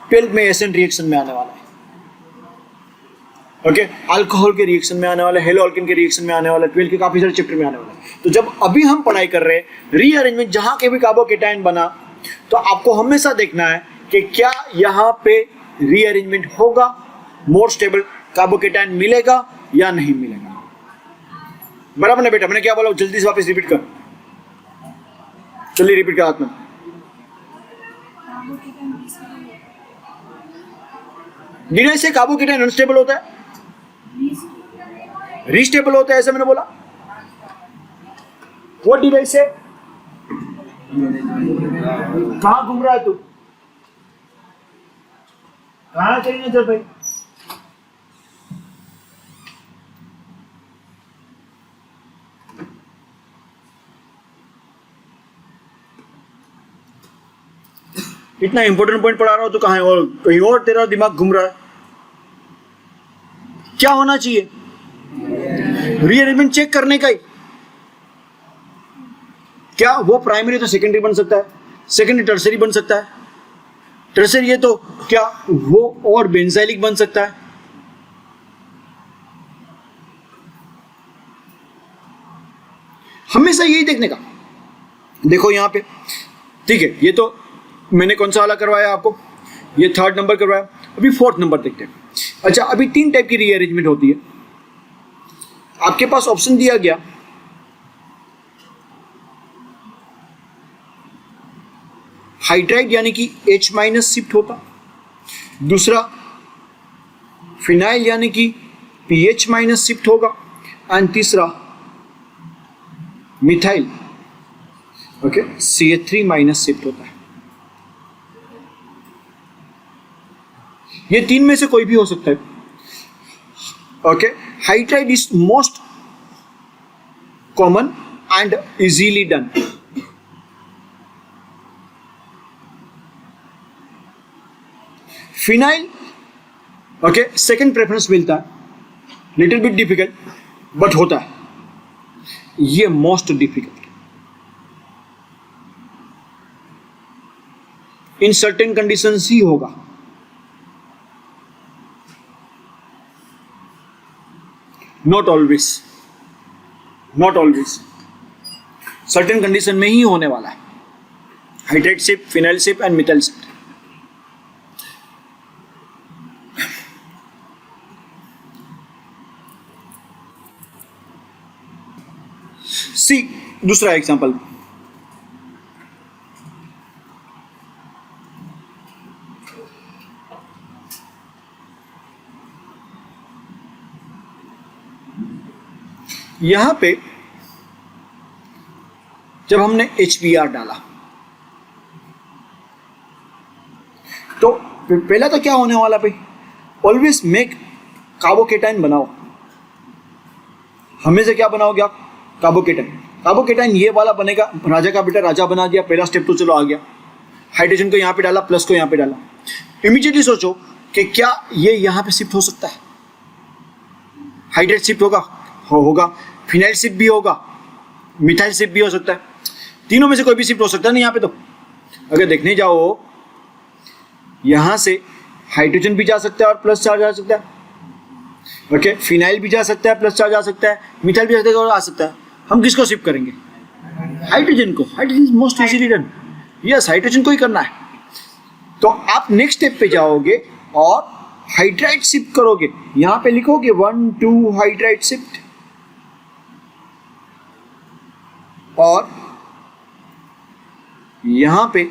12 में एसएन रिएक्शन में आने वाला है, ओके, अल्कोहल के रिएक्शन में आने वाला है, हेलो अल्केन के रिएक्शन में आने वाला है, 12 के काफी सारे चैप्टर में आने वाला है। तो जब अभी हम पढ़ाई कर रहे हैं रीअरेंजमेंट, जहां के भी कार्बोकेटाइन बना, तो आपको हमेशा देखना है कि क्या यहां पे रीअरेंजमेंट होगा, मोर स्टेबल कार्बोकेटाइन मिलेगा या नहीं मिलेगा। बराबर ना बेटा, मैंने क्या बोला जल्दी से वापस रिपीट कर, चलिए रिपीट कर हाथ में। डिनाइ से कार्बोकेटाइन अनस्टेबल होता है, रीस्टेबल होता है, ऐसा मैंने बोला। वो डिनाइ से कहां घूम रहा है तू, कहां चली नजर भाई, इतना इंपॉर्टेंट पॉइंट पढ़ा रहा हो तो कहां है, और कहीं और तेरा दिमाग घूम रहा है। क्या होना चाहिए, रीअरेंजमेंट चेक करने का ही, क्या वो प्राइमरी तो सेकेंडरी बन सकता है, सेकेंडरी टर्सरी बन सकता है, टर्सरी है तो क्या वो और बेंजाइलिक बन सकता है। हमेशा यही देखने का। देखो यहां पे, ठीक है, ये तो मैंने कौन सा वाला करवाया आपको, ये 3rd नंबर करवाया, अभी 4th नंबर देखते हैं। अच्छा, अभी 3 टाइप की रीअरेंजमेंट होती है। आपके पास ऑप्शन दिया गया हाइड्राइड यानी कि H माइनस शिफ्ट होता, दूसरा फिनाइल यानी कि PH माइनस शिफ्ट होगा, एंड तीसरा methyl okay CH3 minus shift होता है। ये 3 में से कोई भी हो सकता है। Okay, hydride is most common and easily done. Phenyl okay second preference मिलता है, लिटिल बिट डिफिकल्ट बट होता है। ये most difficult in certain conditions ही होगा। Not always, not always, certain condition में ही होने वाला है। Hydride shift, phenyl shift and methyl shift. See दूसरा एग्जांपल, यहां पे जब हमने HBr डाला तो पहला तो क्या होने वाला भाई, ऑलवेज मेक कार्बोकेटाइन बनाओ। हमें से क्या बनाओगे आप, कार्बोकेटाइन। कार्बोकेटाइन ये वाला बनेगा, राजा का बेटा राजा बना दिया, पहला स्टेप तो चलो आ गया। हाइड्रोजन को यहाँ पे डाला, प्लस को यहाँ पे डाला। इमीडिएटली सोचो कि क्या ये यहाँ पे शिफ्ट हो सकता है, हाइड्रेट शिफ्ट होगा, होगा, फिनाइल शिफ्ट भी होगा, मिथाइल शिफ्ट भी हो सकता है। तीनों में से कोई भी शिफ्ट हो सकता है ना यहाँ पे। तो अगर देखने जाओ यहाँ से हाइड्रोजन भी जा सकता है और प्लस चार्ज आ सकता है। ओके, फिनाइल भी जा सकता है, प्लस चार्ज आ सकता है, मिथाइल भी जा सकता है और आ सकता है। हम किसको शिफ्ट करेंगे, हाइड्रोजन को। Hydrogen is most easily done. Yes, hydrogen को ही करना है। तो आप नेक्स्ट स्टेप पे जाओगे और हाइड्राइड शिफ्ट करोगे। यहां पे लिखोगे 1 2 हाइड्राइड शिफ्ट, और यहां पे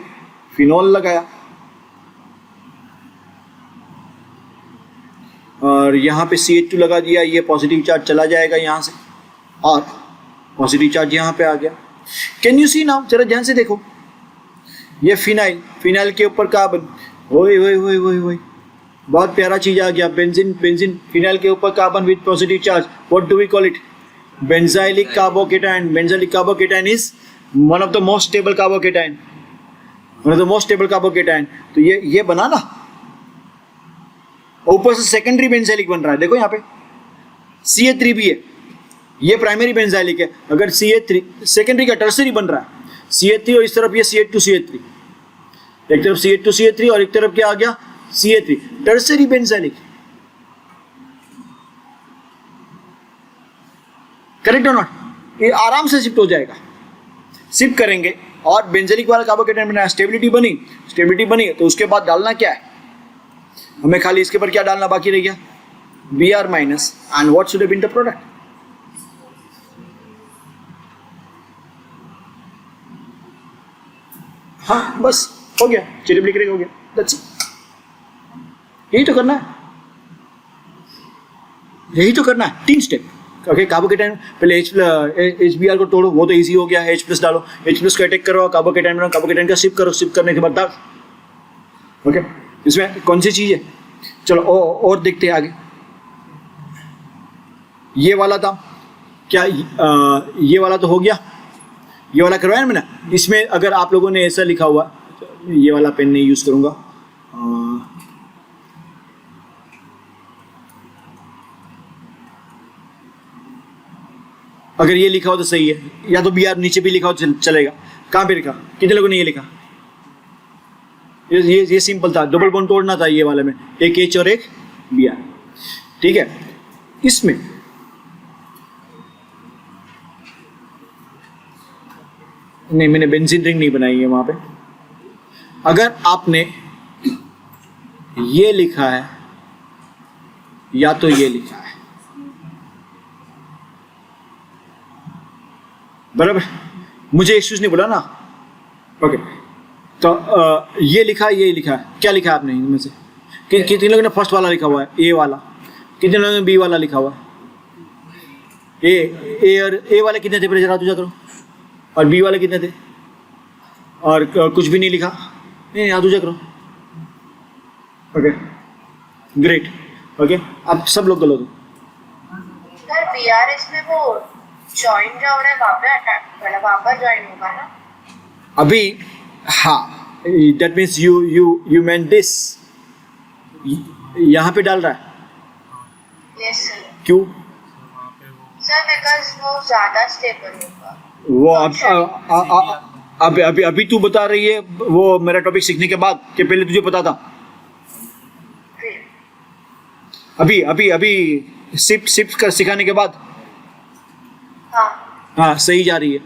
फिनॉल लगाया, और यहां पे CH2 लगा दिया। ये पॉजिटिव चार्ज चला जाएगा यहां से और पॉजिटिव चार्ज यहां पे आ गया। कैन यू सी नाउ, जरा ध्यान से देखो, ये फिनाइल, फिनाइल के ऊपर कार्बन, ओए ओए ओए ओए ओए, बहुत प्यारा चीज आ गया। बेंजीन, बेंजीन, फिनाइल के ऊपर carbon with positive charge, what do we call it, benzylic carbocation. Benzylic carbocation is one of the most stable carbocation, one of the most stable carbocation. तो ये बना ना, ऊपर से सेकेंडरी बेंजाइलिक बन रहा है। देखो यहाँ पे CH3 भी है, ये प्राइमरी बेंजाइलिक है। अगर CH3 सेकेंडरी का टर्सरी बन रहा है, CH3 और इस तरफ ये CH2 CH3, एक तरफ CH2 CH3 और एक तरफ क्या आ गया CH3, टर्सरी बेंजाइलिक। करेक्ट और नॉट, ये आराम से शिफ्ट हो जाएगा। शिफ्ट करेंगे और बेंजाइलिक वाला कार्बोकेटाइन बनाया, स्टेबिलिटी बनी, स्टेबिलिटी बनी तो उसके बाद डालना क्या है, हमें खाली इसके ऊपर क्या डालना बाकी रह गया, Br minus, and what should have been the product, हाँ बस हो गया, चिरिब्लिक हो गया, दैट्स इट। यही तो करना है, यही तो करना है, 3 स्टेप। ओके, कार्बोकेटाइन पहले HBr को तोड़ो, वो तो इजी हो गया, H प्लस डालो, H प्लस को अटैक करो, कार्बोकेटाइन बनाओ, कार्बोकेटाइन का शिफ्ट करो, शिफ्ट करने के बाद डाल। ओके, इसमें कौन सी चीज है, चलो और देखते हैं आगे। ये वाला था क्या, ये वाला तो हो गया, ये वाला करवाया ना मैंने। इसमें अगर आप लोगों ने ऐसा लिखा हुआ, ये वाला पेन नहीं यूज करूंगा, अगर ये लिखा हो तो सही है, या तो Br नीचे भी लिखा हो चलेगा। कहाँ पे लिखा, कितने लोगों ने ये लिखा, ये सिंपल था, डबल बॉन्ड तोड़ना था ये वाले में, एक H और एक Br, ठीक है। इसमें नहीं, मैंने बेंजीन रिंग नहीं बनाई है वहां पे। अगर आपने ये लिखा है या तो ये लिखा है, बराबर। मुझे एक्सक्यूज नहीं बोला ना, ओके। तो ये लिखा है, ये लिखा है, क्या लिखा है आपने इनमें से? कितने लोगों ने फर्स्ट वाला लिखा हुआ है, ए वाला? कितने लोगों ने बी वाला लिखा हुआ है? ए और ए वाले कितने थे? पहले जरा करो। और बी वाले कितने थे? और कुछ भी नहीं लिखा? नहीं, याद करो। Okay, great. ओके, अब सब लोग गलत हो। सर बीआरएस में वो ज्वाइन जो हो रहा है वहाँ पे अटैक, मतलब वहाँ पर ज्वाइन होगा ना अभी? हाँ, that means you main this, यहाँ पे डाल रहा है। Yes sir. क्यों? सर बिकॉज वो ज्यादा स्टेबल होगा। वो अभी तू बता रही है वो मेरा टॉपिक सीखने के बाद, कि पहले तुझे पता था? अभी शिफ्ट कर सिखाने के बाद? हाँ, सही जा रही है।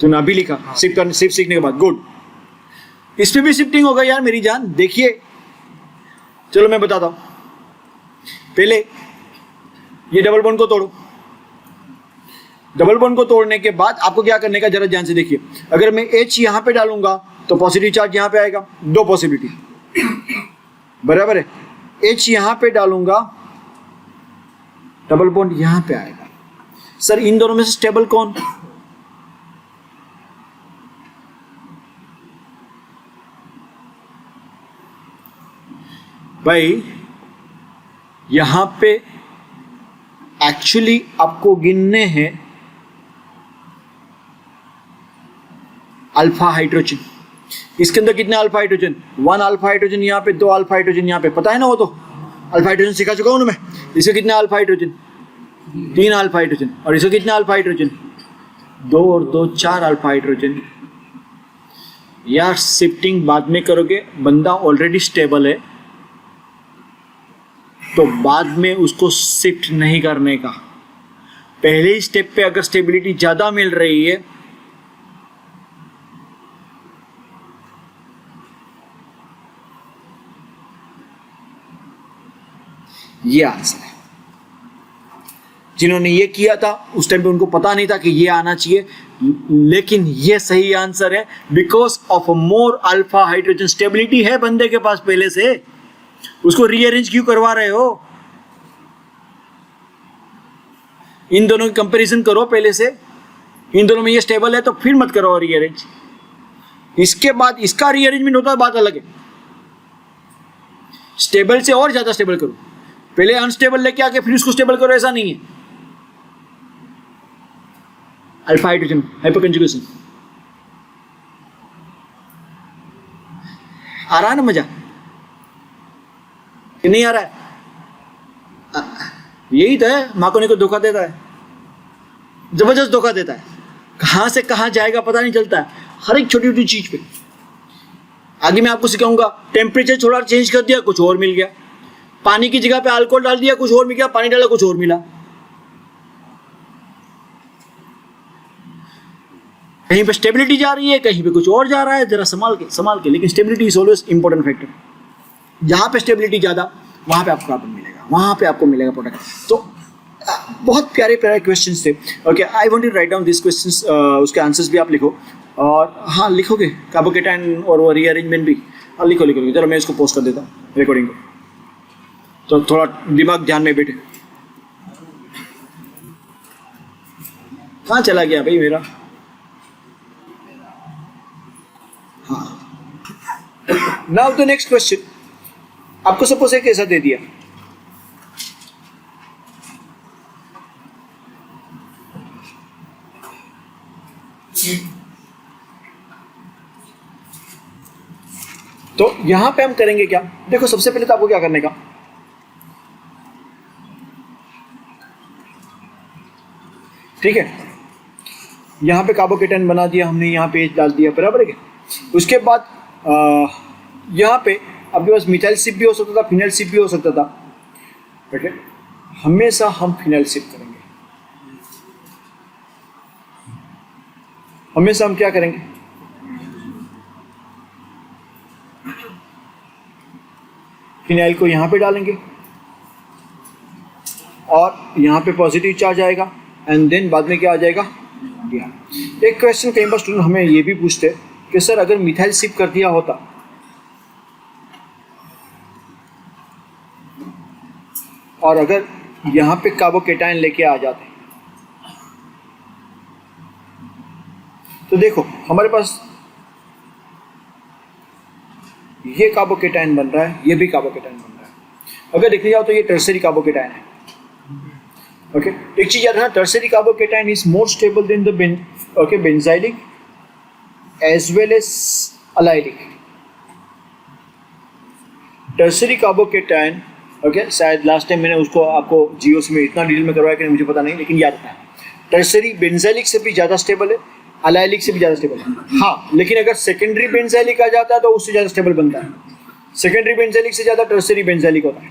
तूने अभी लिखा शिफ्ट सीखने के बाद, गुड। इस पे भी शिफ्टिंग होगा यार मेरी जान। देखिए, चलो मैं बताता हूं। पहले ये डबल बॉन्ड को तोड़ो। डबल बॉन्ड को तोड़ने के बाद आपको क्या करने का, जरा ध्यान से देखिए। अगर मैं H यहां पे डालूंगा तो पॉजिटिव चार्ज यहां पे आएगा, दो पॉसिबिलिटी, बराबर है। H यहां पे डालूंगा, डबल बॉन्ड यहां पे आएगा। सर इन दोनों में से स्टेबल कौन? भाई यहां पे एक्चुअली आपको गिनने हैं अल्फा हाइड्रोजन। इसके अंदर कितने अल्फा हाइड्रोजन? 1 अल्फा हाइड्रोजन यहाँ पे, 2 अल्फा हाइड्रोजन यहाँ पे, पता है ना? वो तो अल्फा हाइड्रोजन सिखा चुका हूं मैं। इसके कितने अल्फा हाइड्रोजन? 3 alpha hydrogen. और इसके कितने अल्फा हाइड्रोजन? 2 और 2 4 अल्फा हाइड्रोजन। यार शिफ्टिंग बाद में करोगे, बंदा ऑलरेडी स्टेबल है तो बाद में उसको शिफ्ट नहीं करने का। पहले ही स्टेप पे अगर स्टेबिलिटी ज्यादा मिल रही है ये आंसर है। जिन्होंने ये किया था उस टाइम पे उनको पता नहीं था कि ये आना चाहिए, लेकिन ये सही आंसर है। Because of more alpha hydrogen stability है बंदे के पास पहले से, उसको रीअरेंज क्यों करवा रहे हो? इन दोनों की कंपैरिजन करो पहले से, इन दोनों में ये स्टेबल है तो फिर मत करो रीअरेंज। इसके बाद इसका रीअरेंजमेंट होता है, बात अलग है। स्टेबल से और ज्यादा स्टेबल करो, पहले अनस्टेबल लेके आके फिर उसको स्टेबल करो, ऐसा नहीं है। अल्फा हाइड्रोजन हाइपरकंजुगेशन आ रहा है ना मजा कि नहीं आ रहा है? यही तो है, माँ को धोखा देता है, जबरदस्त धोखा देता है। कहां से कहां जाएगा पता नहीं चलता है, हर एक छोटी छोटी चीज पे। आगे मैं आपको सिखाऊंगा, टेम्परेचर थोड़ा चेंज कर दिया, कुछ और मिल गया। पानी की जगह पे अल्कोहल डाल दिया, कुछ और मिल गया। पानी डाला, कुछ और मिला। कहीं पे स्टेबिलिटी जा रही है, कहीं पे कुछ और जा रहा है। जरा संभाल के। लेकिन stability is always important factor. जहां पे स्टेबिलिटी ज्यादा, वहां पे आपको कार्बन मिलेगा, वहां पे आपको मिलेगा प्रोडक्ट। तो बहुत प्यारे क्वेश्चंस थे। Okay, I want to write down this questions, उसके आंसर्स भी आप लिखो। और हाँ, लिखोगे कार्बोकेटाइन और वो रीअरेंजमेंट भी? हाँ, लिखो। चलो मैं इसको पोस्ट कर देता हूँ रिकॉर्डिंग को, तो थोड़ा दिमाग ध्यान में बैठे। कहाँ चला गया भाई मेरा? हाँ, नाउ द नेक्स्ट क्वेश्चन। आपको सपोज एक ऐसा दे दिया, तो यहां पे हम करेंगे क्या? देखो, सबसे पहले तो आपको क्या करने का, ठीक है, यहां पे कार्बोकेटाइन बना दिया हमने, यहां पे H डाल दिया, बराबर है क्या? उसके बाद यहां पे आपके पास मिथाइल सिप भी हो सकता था, फिनाइल सिप भी हो सकता था। ठीक है, हमेशा हम फिनाइल सिप करेंगे। हमेशा हम क्या करेंगे? फिनाइल को यहाँ पे डालेंगे और यहाँ पे पॉजिटिव चार्ज आएगा एंड देन बाद में क्या आ जाएगा Br। एक क्वेश्चन कई बार स्टूडेंट हमें ये भी पूछते हैं कि सर अगर मिथाइल शिफ्ट कर दिया होता और अगर यहाँ पे कार्बोकेटाइन लेके आ जाते, तो देखो हमारे पास ये कार्बोकेटाइन बन रहा है, ये भी कार्बोकेटाइन बन रहा है। अगर देखने जाओ तो ये टर्सरी कार्बोकेटाइन है। ओके, एक चीज याद रखना, tertiary carbocation is more stable than the benzylic as well as allylic. Tertiary carbocation, okay, शायद लास्ट टाइम मैंने उसको आपको जीओस में इतना डिटेल में करवाया कि मुझे पता नहीं, लेकिन याद रखना टर्सरी बेंजाइलिक से भी ज़्यादा स्टेबल है, अलाइलिक से भी ज़्यादा स्टेबल है। हाँ, लेकिन अगर सेकेंडरी बेंजाइलिक आ जाता है तो उससे ज़्यादा स्टेबल बनता है। सेकेंडरी बेंजाइलिक से ज़्यादा टर्सरी बेंजाइलिक होता है।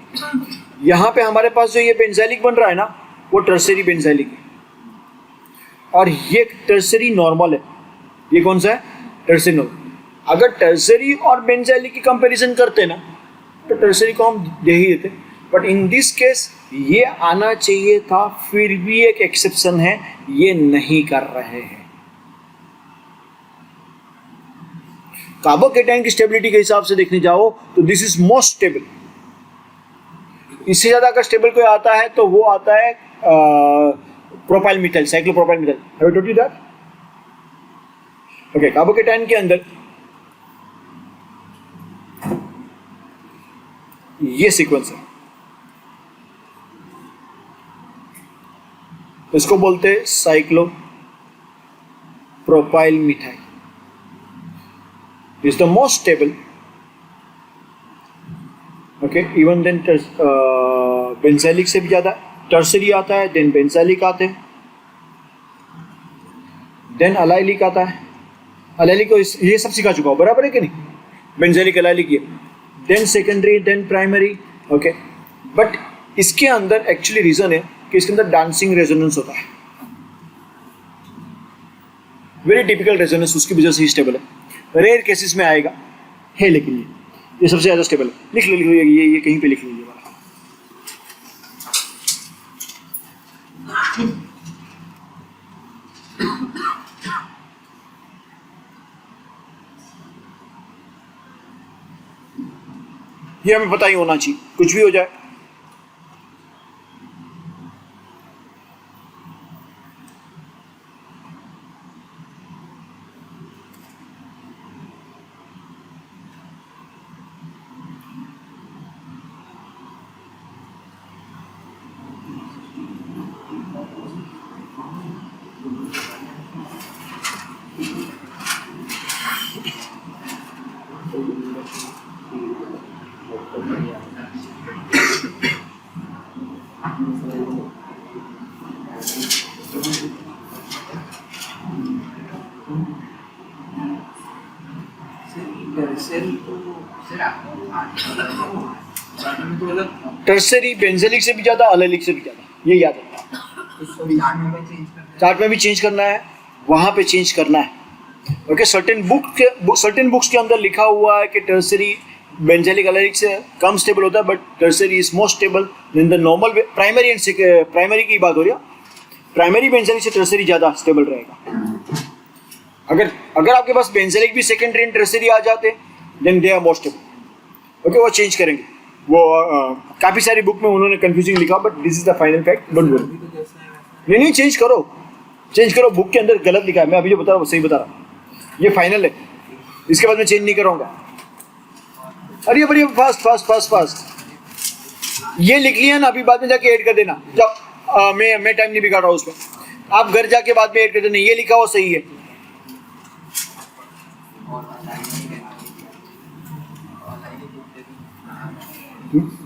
यहाँ पे हमारे पास जो ये बेंजाइलिक बन रहा है ना, वो टर्सरी बेंजाइलिक है और ये टर्सरी नॉर्मल है। ये कौन सा है? Tertiary normal. अगर टर्सरी और बेंजाइलिक की कंपैरिजन करते ना तो टर्सरी को हम दे ही देते, बट इन दिस केस ये आना चाहिए था, फिर भी एक एक्सेप्शन है, ये नहीं कर रहे हैं। कार्बोकेटाइन की स्टेबिलिटी के हिसाब से देखने जाओ तो दिस इज मोस्ट स्टेबल। इससे ज्यादा अगर स्टेबल कोई आता है तो वो आता है propyl methyl, cyclopropyl methyl. Have I told you that? Okay, carbocation के अंदर ये सीक्वेंस है, इसको बोलते हैं cyclopropyl methyl. Is the most stable, okay, even then benzylic से भी ज्यादा। टर्सरी आता है, देन बेंजाइलिक आते हैं, देन अलाइलिक आता है। अलाइलिक को ये सब सिखा चुका हूं, बराबर है कि नहीं? बेंजाइलिक, अलाइलिक, ये then secondary, then primary. Okay, but इसके अंदर एक्चुअली रीजन है कि इसके अंदर डांसिंग रेजोनेंस होता है, वेरी टिपिकल रेजोनेंस, उसकी वजह से ही स्टेबल है। रेयर केसेस में आएगा है, लेकिन ये सबसे ज्यादा स्टेबल है। लिख लो ये कहीं पे लिख लीजिए। ये हमें पता ही होना चाहिए, कुछ भी हो जाए। टर्सरी बेंजाइलिक से भी ज्यादा, अलाइलिक से भी ज्यादा, ये याद रखना। चार्ट में भी चेंज करना है, वहां पे चेंज करना है। ओके, सर्टेन बुक्स के अंदर लिखा हुआ है कि टर्सरी बेंजाइलिक अलाइलिक से कम स्टेबल होता है, but tertiary is most stable than the normal. Primary की बात हो रही है, प्राइमरी बेंजाइलिक से टर्सरी ज्यादा स्टेबल रहेगा। अगर आपके पास बेंजाइलिक भी सेकेंडरी एंड टर्सरी आ जाते then they are most stable. Okay, वो चेंज करेंगे, वो काफी सारी बुक में उन्होंने कंफ्यूजिंग लिखा, but this is the final fact, don't worry. नहीं, चेंज करो, बुक के अंदर गलत लिखा है, मैं अभी जो बता रहा हूँ सही बता रहा हूँ, ये फाइनल है, इसके बाद मैं चेंज नहीं कराऊंगा। अरे बढ़िया, फास्ट। ये लिख लिया ना, अभी बाद में जाके ऐड कर देना। जाओ, मैं टाइम नहीं बिगाड़ रहा हूँ उसमें, आप घर जाके बाद में ऐड कर देना। ये लिखा हो सही है।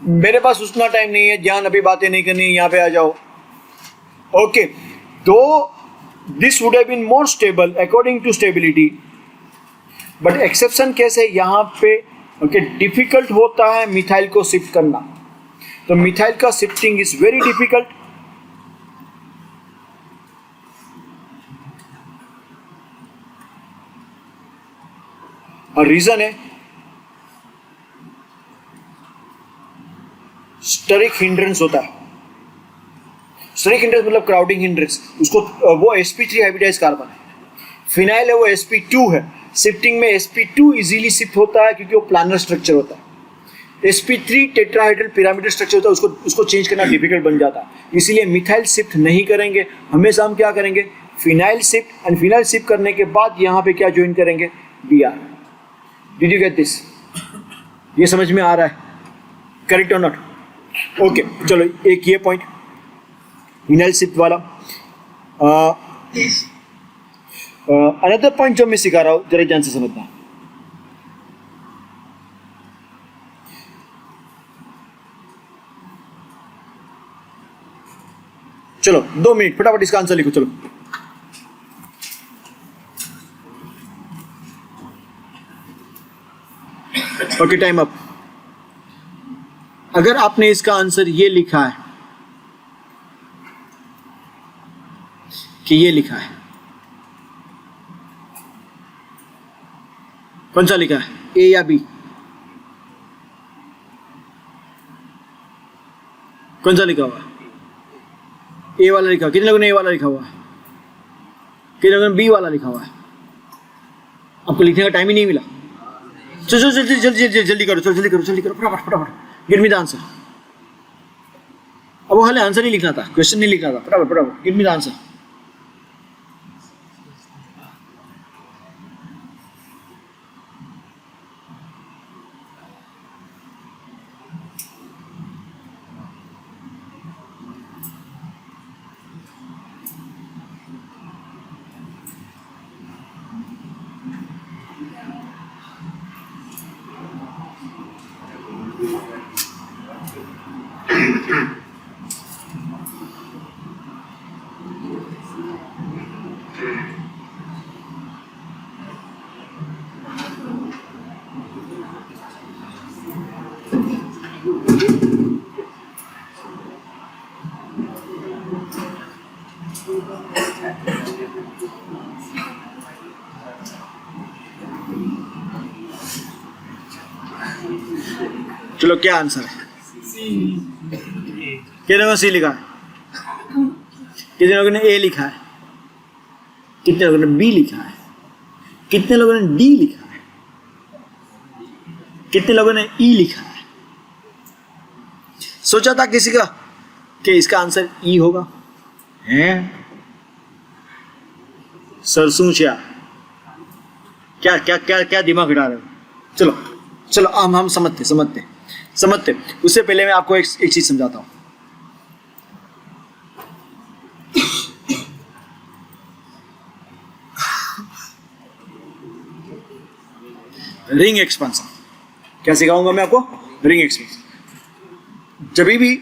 मेरे पास उतना टाइम नहीं है, ध्यान अभी बातें नहीं करनी, यहाँ पे आ जाओ। ओके, तो this would have been more stable according to stability, but exception कैसे यहाँ पे? ओके, डिफिकल्ट होता है मिथाइल को शिफ्ट करना, तो मिथाइल का शिफ्टिंग इज वेरी डिफिकल्ट। और रीजन है स्टेरिक हिंड्रेंस होता है। स्टेरिक हिंड्रेंस मतलब क्राउडिंग हिंड्रेंस, उसको वो sp3 हाइब्रिडाइज कार्बन है। फिनाइल है वो sp2 है। शिफ्टिंग में sp2 इजीली शिफ्ट होता है क्योंकि वो प्लानर स्ट्रक्चर होता है। sp3 टेट्राहाइड्रल पिरामिडल स्ट्रक्चर होता है, उसको चेंज करना डिफिकल्ट बन जाता है, इसीलिए मिथाइल शिफ्ट नहीं करेंगे। हमेशा हम क्या करेंगे, phenyl shift, and phenyl shift करने के बाद यहाँ पे क्या ज्वाइन करेंगे, Br। Did you get this? ये समझ में आ रहा है, करेक्ट और नॉट? ओके, चलो एक ये पॉइंट फिनाइल शिफ्ट वाला। अनदर पॉइंट जो मैं सिखा रहा हूँ, जरा ध्यान से समझना। चलो 2 मिनट फटाफट इसका आंसर लिखो। चलो ओके, टाइम अप। अगर आपने इसका आंसर ये लिखा है कि ये लिखा है, कौन सा लिखा है, ए या बी? कौन सा लिखा हुआ है? ए वाला लिखा। कितने लोगों ने ए वाला लिखा हुआ है? कितने लोगों ने बी वाला लिखा हुआ है? आपको लिखने का टाइम ही नहीं मिला। चलो जल्दी जल्दी जल्दी करो, जल्दी करो, जल्दी करो, फटाफट फटाफट। Give me the answer. अब वो हाले आंसर नहीं लिखना था, क्वेश्चन नहीं लिखना था, फटाफट फटाफट गिव मी द आंसर। चलो क्या आंसर है? कितने लोगों ने सी लिखा है? कितने लोगों ने ए लिखा है? कितने लोगों ने बी लिखा है? कितने लोगों ने डी लिखा है? कितने लोगों ने ई लिखा है? सोचा था किसी का कि इसका आंसर ई होगा? हैं? सरसों क्या क्या क्या क्या दिमाग हिला रहे हो? चलो चलो हम समझते। उससे पहले मैं आपको एक चीज समझाता हूं। रिंग एक्सपेंशन क्या सिखाऊंगा मैं आपको? Ring expansion. जब भी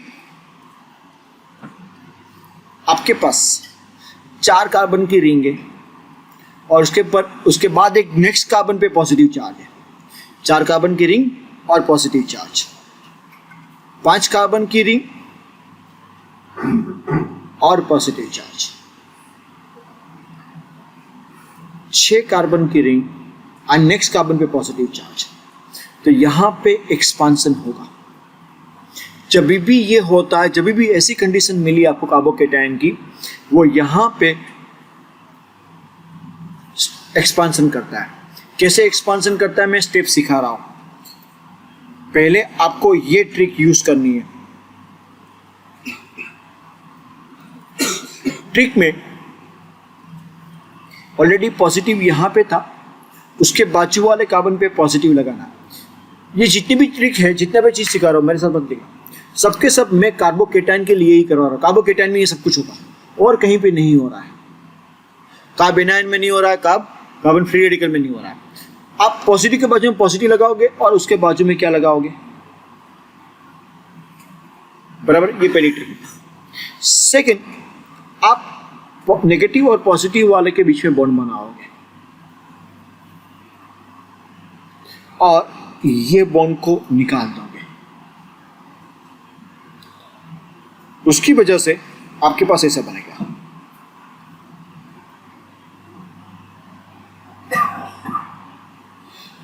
आपके पास 4 कार्बन की रिंग है और उसके बाद एक नेक्स्ट कार्बन पे पॉजिटिव चार्ज है, 4 कार्बन की रिंग और पॉजिटिव चार्ज, 5 कार्बन की रिंग और पॉजिटिव चार्ज, 6 कार्बन की रिंग और नेक्स्ट कार्बन पे पॉजिटिव चार्ज, तो यहां पे एक्सपांसन होगा। जब भी ये होता है, जब भी ऐसी कंडीशन मिली आपको कार्बोकेटायन की, वो यहां पे एक्सपांसन करता है। कैसे एक्सपांसन करता है मैं स्टेप सिखा रहा हूं। पहले आपको ये ट्रिक यूज करनी है। ट्रिक में ऑलरेडी पॉजिटिव यहां पे था, उसके बाजू वाले कार्बन पे पॉजिटिव लगाना। ये जितनी भी ट्रिक है, जितना भी चीज सिखा रहा हूं, मेरे साथ मत देखना, सबके सब मैं कार्बोकेटायन के लिए ही करवा रहा हूं। कार्बोकेटायन में ये सब कुछ होगा और कहीं पे नहीं हो रहा है। कार्बेनाइन में नहीं हो रहा है, कार्बन फ्री रेडिकल में नहीं हो रहा है। आप पॉजिटिव के बाजू में पॉजिटिव लगाओगे और उसके बाजू में क्या लगाओगे, बराबर। ये पहली ट्रिक। सेकंड, आप नेगेटिव और पॉजिटिव वाले के बीच में बॉन्ड बनाओगे और ये बॉन्ड को निकाल दोगे। उसकी वजह से आपके पास ऐसा बनेगा।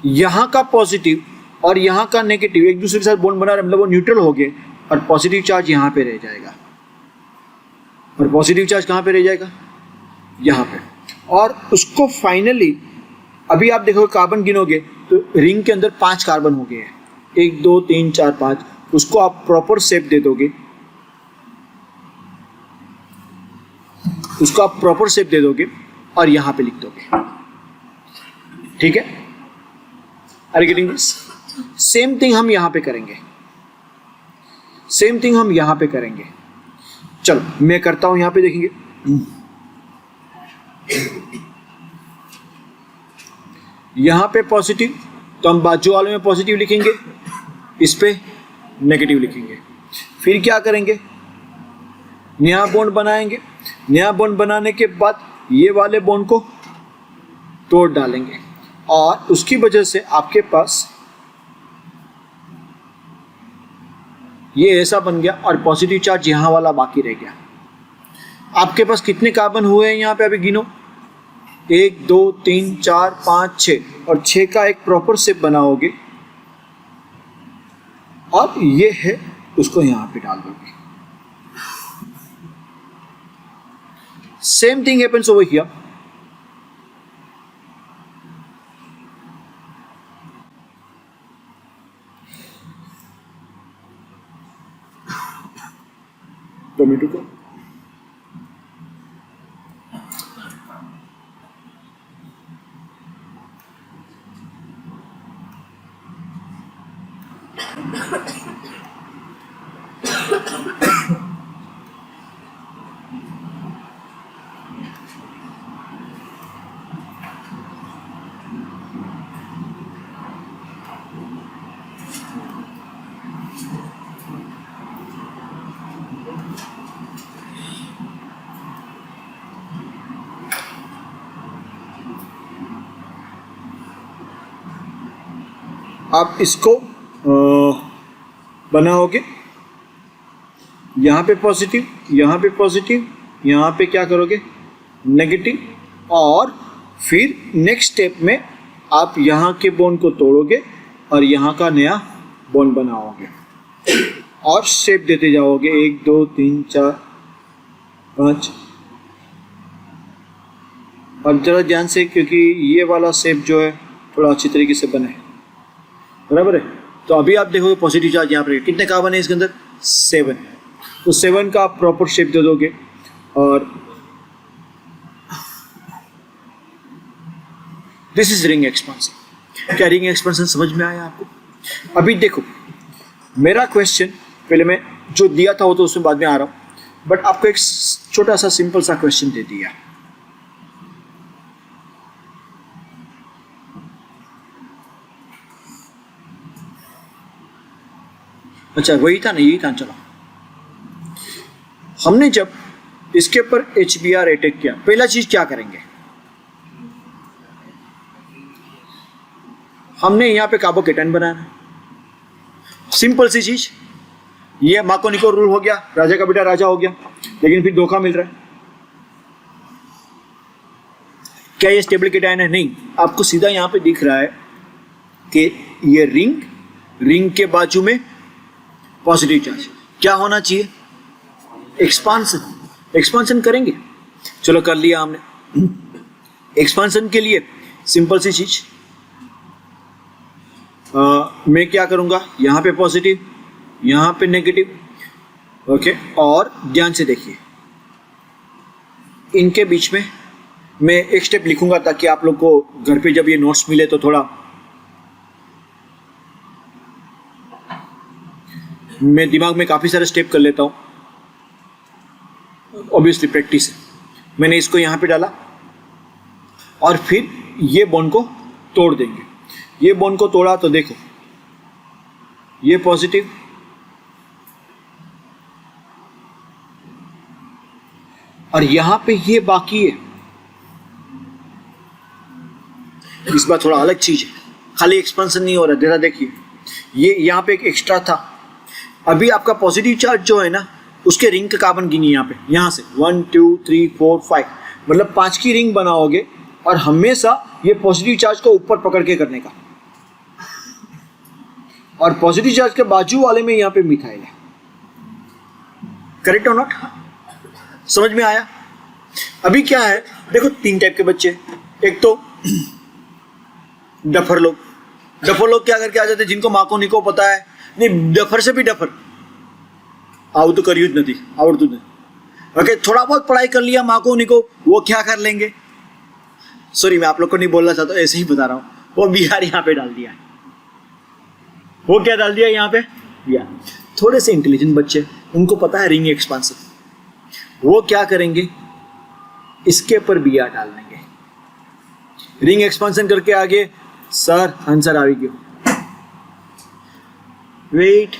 यहां का पॉजिटिव और यहां का नेगेटिव एक दूसरे के साथ बॉन्ड बना रहे, मतलब वो न्यूट्रल हो गए। और पॉजिटिव चार्ज यहाँ पे रह जाएगा, और पॉजिटिव चार्ज कहाँ पे रह जाएगा, यहाँ पे। और उसको फाइनली अभी आप देखोगे कार्बन गिनोगे तो रिंग के अंदर 5 कार्बन हो गए हैं, 1 2 3 4 5। उसको आप प्रॉपर शेप दे दोगे, उसको आप प्रॉपर शेप दे दोगे और यहाँ पे लिख दोगे, ठीक है। Are you getting this? Same thing हम यहाँ पे करेंगे, सेम थिंग हम यहाँ पे करेंगे। चलो मैं करता हूँ, यहाँ पे देखेंगे यहाँ पे पॉजिटिव, तो हम बाजू वाले में पॉजिटिव लिखेंगे, इस पे नेगेटिव लिखेंगे। फिर क्या करेंगे, नया बॉन्ड बनाएंगे। नया बॉन्ड बनाने के बाद ये वाले बॉन्ड को तोड़ डालेंगे और उसकी वजह से आपके पास ये ऐसा बन गया और पॉजिटिव चार्ज यहाँ वाला बाकी रह गया। आपके पास कितने कार्बन हुए हैं यहाँ पे, अभी गिनो, 1 2 3 4 5 6, और 6 का एक प्रॉपर शेप बनाओगे और ये है, उसको यहाँ पे डाल दोगे। Same thing happens over here. Tomato को आप इसको बनाओगे, यहाँ पे पॉजिटिव, यहाँ पे पॉजिटिव, यहाँ पे क्या करोगे, नेगेटिव, और फिर नेक्स्ट स्टेप में आप यहाँ के बॉन्ड को तोड़ोगे और यहाँ का नया बॉन्ड बनाओगे और शेप देते जाओगे, 1 2 3 4 5। और ज़रा ध्यान से, क्योंकि ये वाला शेप जो है थोड़ा अच्छी तरीके से बने, बराबर है। तो अभी आप देखोगे पॉजिटिव चार्ज यहाँ पर कितने कार्बन है इसके अंदर, 7। तो 7 का आप प्रॉपर शेप दे दोगे और दिस इज रिंग एक्सपेंशन। क्या रिंग एक्सपेंशन समझ में आया आपको? अभी देखो मेरा क्वेश्चन, पहले मैं जो दिया था वो तो उसमें बाद में आ रहा हूँ, बट आपको एक छोटा सा सिंपल सा क्वेश्चन दे दिया। अच्छा वही था ना, यही था। चलो हमने जब इसके ऊपर HBr अटैक किया, पहला चीज क्या करेंगे, हमने यहाँ पे कार्बोकेटाइन बनाना। सिंपल सी चीज, ये मार्कोनिको रूल हो गया, राजा का बेटा राजा हो गया, लेकिन फिर धोखा मिल रहा है। क्या ये स्टेबल केटाइन है? नहीं, आपको सीधा यहाँ पे दिख रहा है कि ये रिंग के बाजू में पॉजिटिव चार्ज। क्या होना चाहिए, एक्सपांसन करेंगे। चलो कर लिया हमने। एक्सपांसन के लिए सिंपल सी चीज, मैं क्या करूंगा, यहाँ पे पॉजिटिव, यहाँ पे नेगेटिव, ओके। और ध्यान से देखिए, इनके बीच में मैं एक स्टेप लिखूंगा ताकि आप लोग को घर पे जब ये नोट्स मिले तो थोड़ा मैं दिमाग में काफ़ी सारे स्टेप कर लेता हूँ, ऑब्वियसली प्रैक्टिस है। मैंने इसको यहाँ पे डाला और फिर ये बॉन्ड को तोड़ देंगे। ये बॉन्ड को तोड़ा तो देखो, ये पॉजिटिव, और यहाँ पे ये बाकी है। इस बार थोड़ा अलग चीज है, खाली एक्सपेंशन नहीं हो रहा। जरा देखिए, ये यहाँ पे एक एक्स्ट्रा था। अभी आपका पॉजिटिव चार्ज जो है ना, उसके रिंग का कार्बन गिनिए यहाँ पे, यहाँ से 1 2 3 4 5, मतलब 5 की रिंग बनाओगे और हमेशा ये पॉजिटिव चार्ज को ऊपर पकड़ के करने का। और पॉजिटिव चार्ज के बाजू वाले में यहाँ पे मिथाइल है, करेक्ट और नॉट? समझ में आया? अभी क्या है, देखो 3 टाइप के बच्चे। एक तो डफर लोग। डफर लोग क्या करके आ जाते हैं, जिनको माँ को निको पता है, नहीं डफर से भी डफर, आउ तो करियो नहीं आवड़ तो नहीं, ओके थोड़ा बहुत पढ़ाई कर लिया माँ को निको, वो क्या कर लेंगे, सॉरी मैं आप लोग को नहीं बोलना चाहता, ऐसे ही बता रहा हूँ, वो बिहार यहाँ पे डाल दिया। वो क्या डाल दिया यहाँ पे, बिहार। थोड़े से इंटेलिजेंट बच्चे, उनको पता है रिंग एक्सपांशन, वो क्या करेंगे, इसके ऊपर बिया डाल देंगे। रिंग एक्सपांशन करके आगे सर आंसर आ गया, वेट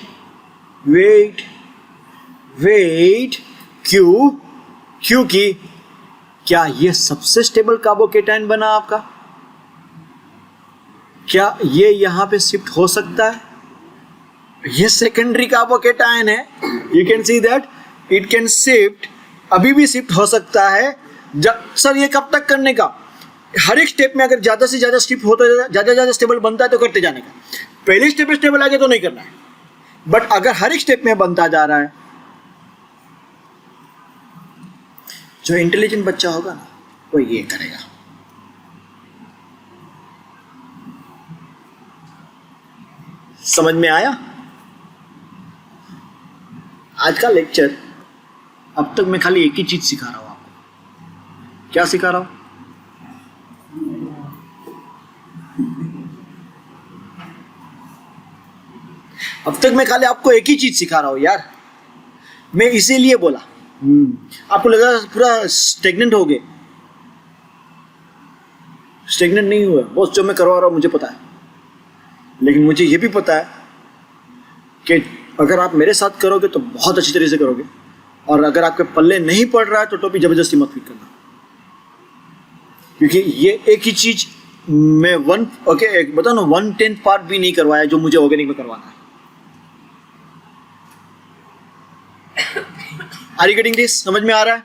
वेट वेट, क्योंकि क्या ये सबसे स्टेबल कार्बोकेटाइन बना आपका? क्या ये यहां पे शिफ्ट हो सकता है? ये सेकेंडरी कार्बोकेटाइन है, you can see that it can shift, अभी भी शिफ्ट हो सकता है। जब सर ये कब तक करने का, हर एक स्टेप में अगर ज्यादा से ज्यादा शिफ्ट होता है, ज्यादा स्टेबल बनता है तो करते जाने का। पहले स्टेप पे स्टेबल आगे तो नहीं करना है, बट अगर हर एक स्टेप में बनता जा रहा है, जो इंटेलिजेंट बच्चा होगा ना वो ये करेगा। समझ में आया? आज का लेक्चर, अब तक मैं खाली एक ही चीज सिखा रहा हूं आपको। क्या सिखा रहा हूं? अब तक मैं खाली आपको एक ही चीज सिखा रहा हूं यार। मैं इसीलिए बोला, आपको लगा पूरा स्टेगनेंट हो गए। स्टेगनेंट नहीं हुआ बॉस, जो मैं करवा रहा हूं मुझे पता है, लेकिन मुझे ये भी पता है कि अगर आप मेरे साथ करोगे तो बहुत अच्छी तरह से करोगे, और अगर आपके पल्ले नहीं पड़ रहा है तो टोपी जबरदस्ती मत फिट करना, क्योंकि ये एक ही चीज मैं एक बता ना 1/10 पार्ट भी नहीं करवाया जो मुझे ऑर्गेनिक में करवाना है। Are you getting this? समझ में आ रहा है?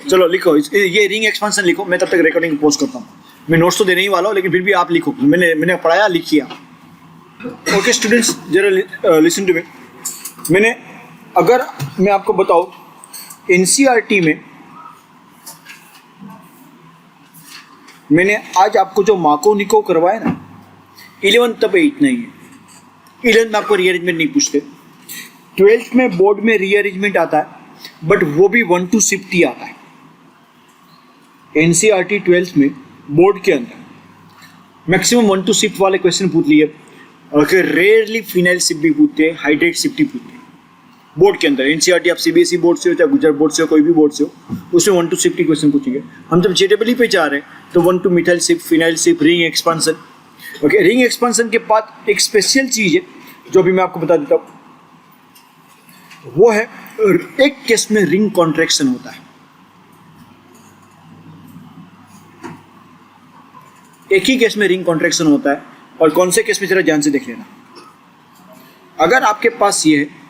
चलो लिखो, ये रिंग एक्सपांशन लिखो, मैं तब तक रिकॉर्डिंग पोस्ट करता हूँ। मैं नोट्स तो देने ही वाला हूँ, लेकिन फिर भी आप लिखो, मैंने पढ़ाया, लिखिए। ओके स्टूडेंट्स, जरा लिसन टू मी। मैं आपको बताऊं, एनसीईआरटी में मैंने आज आपको जो माको निको करवाया ना, 11th तक इतना ही है। 11th में आपको रीअरेंजमेंट नहीं पूछते, 12th में बोर्ड में रीअरेंजमेंट आता है, बट वो भी 1 to शिफ्ट ही आता है। एनसीईआरटी 12th में बोर्ड के अंदर मैक्सिमम 1 to शिफ्ट वाले क्वेश्चन पूछ लिए, और रेयरली फिनाइल शिफ्ट भी पूछते हैं, हाइड्रेट शिफ्ट ही पूछते हैं बोर्ड के अंदर। एनसीईआरटी आप सीबीएसई बोर्ड से हो, चाहे गुजरात बोर्ड से हो, कोई भी बोर्ड से हो, उसमें 1 to शिफ्ट ही क्वेश्चन पूछेंगे। हम जब जेडब्ल्यू पे जा रहे हैं तो 1 to methyl shift, phenyl shift, ring expansion. Okay, ring expansion के बाद एक स्पेशल चीज है जो भी मैं आपको बता देता हूँ, वो है एक केस में रिंग कॉन्ट्रैक्शन होता है। एक ही केस में रिंग कॉन्ट्रैक्शन होता है, और कौन से केस में जरा ध्यान से देख लेना। अगर आपके पास ये है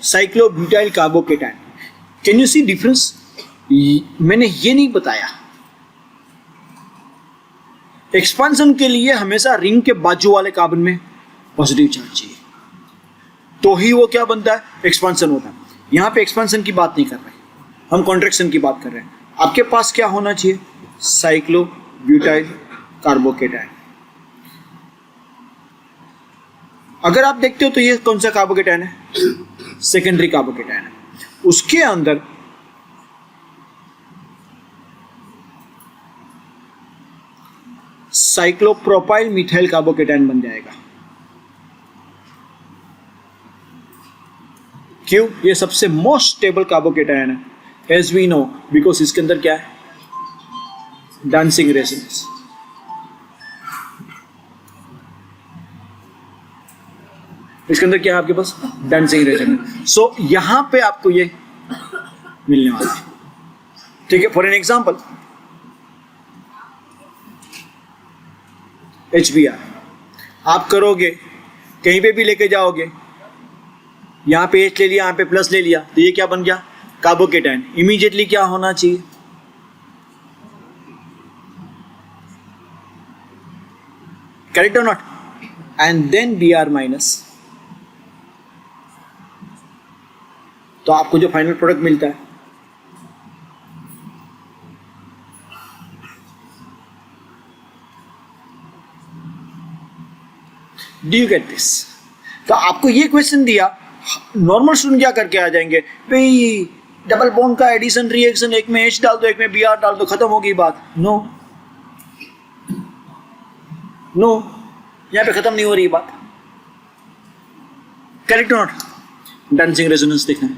cyclobutyl carbocation, can you see difference? मैंने ये नहीं बताया, एक्सपांशन के लिए हमेशा रिंग के बाजू वाले कार्बन में पॉजिटिव चार्ज चाहिए, तो ही वो क्या बनता है, एक्सपांशन होता है। यहां पे एक्सपांशन की बात नहीं कर रहे, हम कॉन्ट्रैक्शन की बात कर रहे हैं। आपके पास क्या होना चाहिए, साइक्लोब्यूटाइल कार्बोकेटाइन। अगर आप देखते हो तो ये कौन सा कार्बोकेटाइन है, सेकेंडरी कार्बोकेटाइन है। उसके अंदर साइक्लोप्रोपाइल मिथाइल कार्बोकेटाइन बन जाएगा। क्यों? ये सबसे मोस्ट स्टेबल कार्बोकेटाइन है, एज वी नो, बिकॉज इसके अंदर क्या है, डांसिंग रेजोनेंस। इसके अंदर क्या है आपके पास, डांसिंग रेजोनेंस। सो यहां पे आपको ये मिलने वाला है, ठीक है। फॉर एन एग्जांपल, HBr आप करोगे, कहीं पे भी लेके जाओगे, यहां पे H ले लिया, यहां पे प्लस ले लिया, तो ये क्या बन गया, कार्बोकेटाइन। इमीडिएटली क्या होना चाहिए, करेक्ट और not? And then Br minus, तो आपको जो फाइनल प्रोडक्ट मिलता है, डू यू गेट दिस? तो आपको ये क्वेश्चन दिया, नॉर्मल स्टूडेंट क्या करके आ जाएंगे भाई, डबल बॉन्ड का एडिशन रिएक्शन, एक में H डाल दो, एक में Br डाल दो, खत्म होगी बात। नो नो, यहाँ पे खत्म नहीं हो रही बात। Correct not? डांसिंग रेजोनेंस देखना है,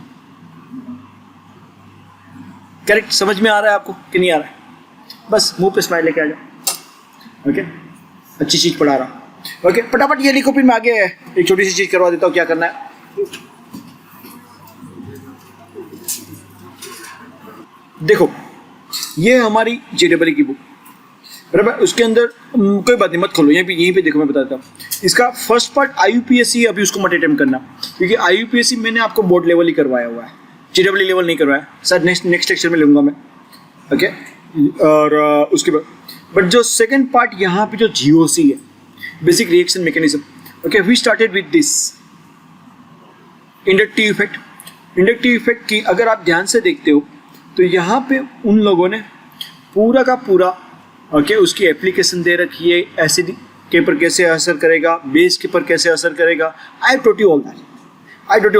करेक्ट? समझ में आ रहा है आपको कि नहीं आ रहा है? बस मुंह पे स्माइल लेके आ जाओ। ओके, अच्छी चीज पढ़ा रहा। ओके, फटाफट ये लिखो, फिर मैं आगे एक छोटी सी चीज करवा देता हूँ। क्या करना है, देखो ये हमारी JEE की बुक, बराबर? उसके अंदर कोई बात नहीं, मत खोलो, यहीं पे देखो, मैं बताता हूँ। इसका फर्स्ट पार्ट IUPAC, अभी उसको मत अटेम्प्ट करना, क्योंकि IUPAC मैंने आपको बोर्ड लेवल ही करवाया हुआ है, JEE लेवल नहीं करवाया। सर नेक्स्ट लेक्चर में लूँगा मैं। ओके, और उसके बाद बट जो सेकेंड पार्ट यहाँ पे जो GOC है, basic reaction mechanism. Okay, we started with this inductive effect. Inductive effect की अगर आप ध्यान से देखते हो तो यहाँ पे उन लोगों ने पूरा का पूरा ओके उसकी एप्लीकेशन दे रखी है, एसिड के पर कैसे असर करेगा, बेस के पर कैसे असर करेगा। I taught you all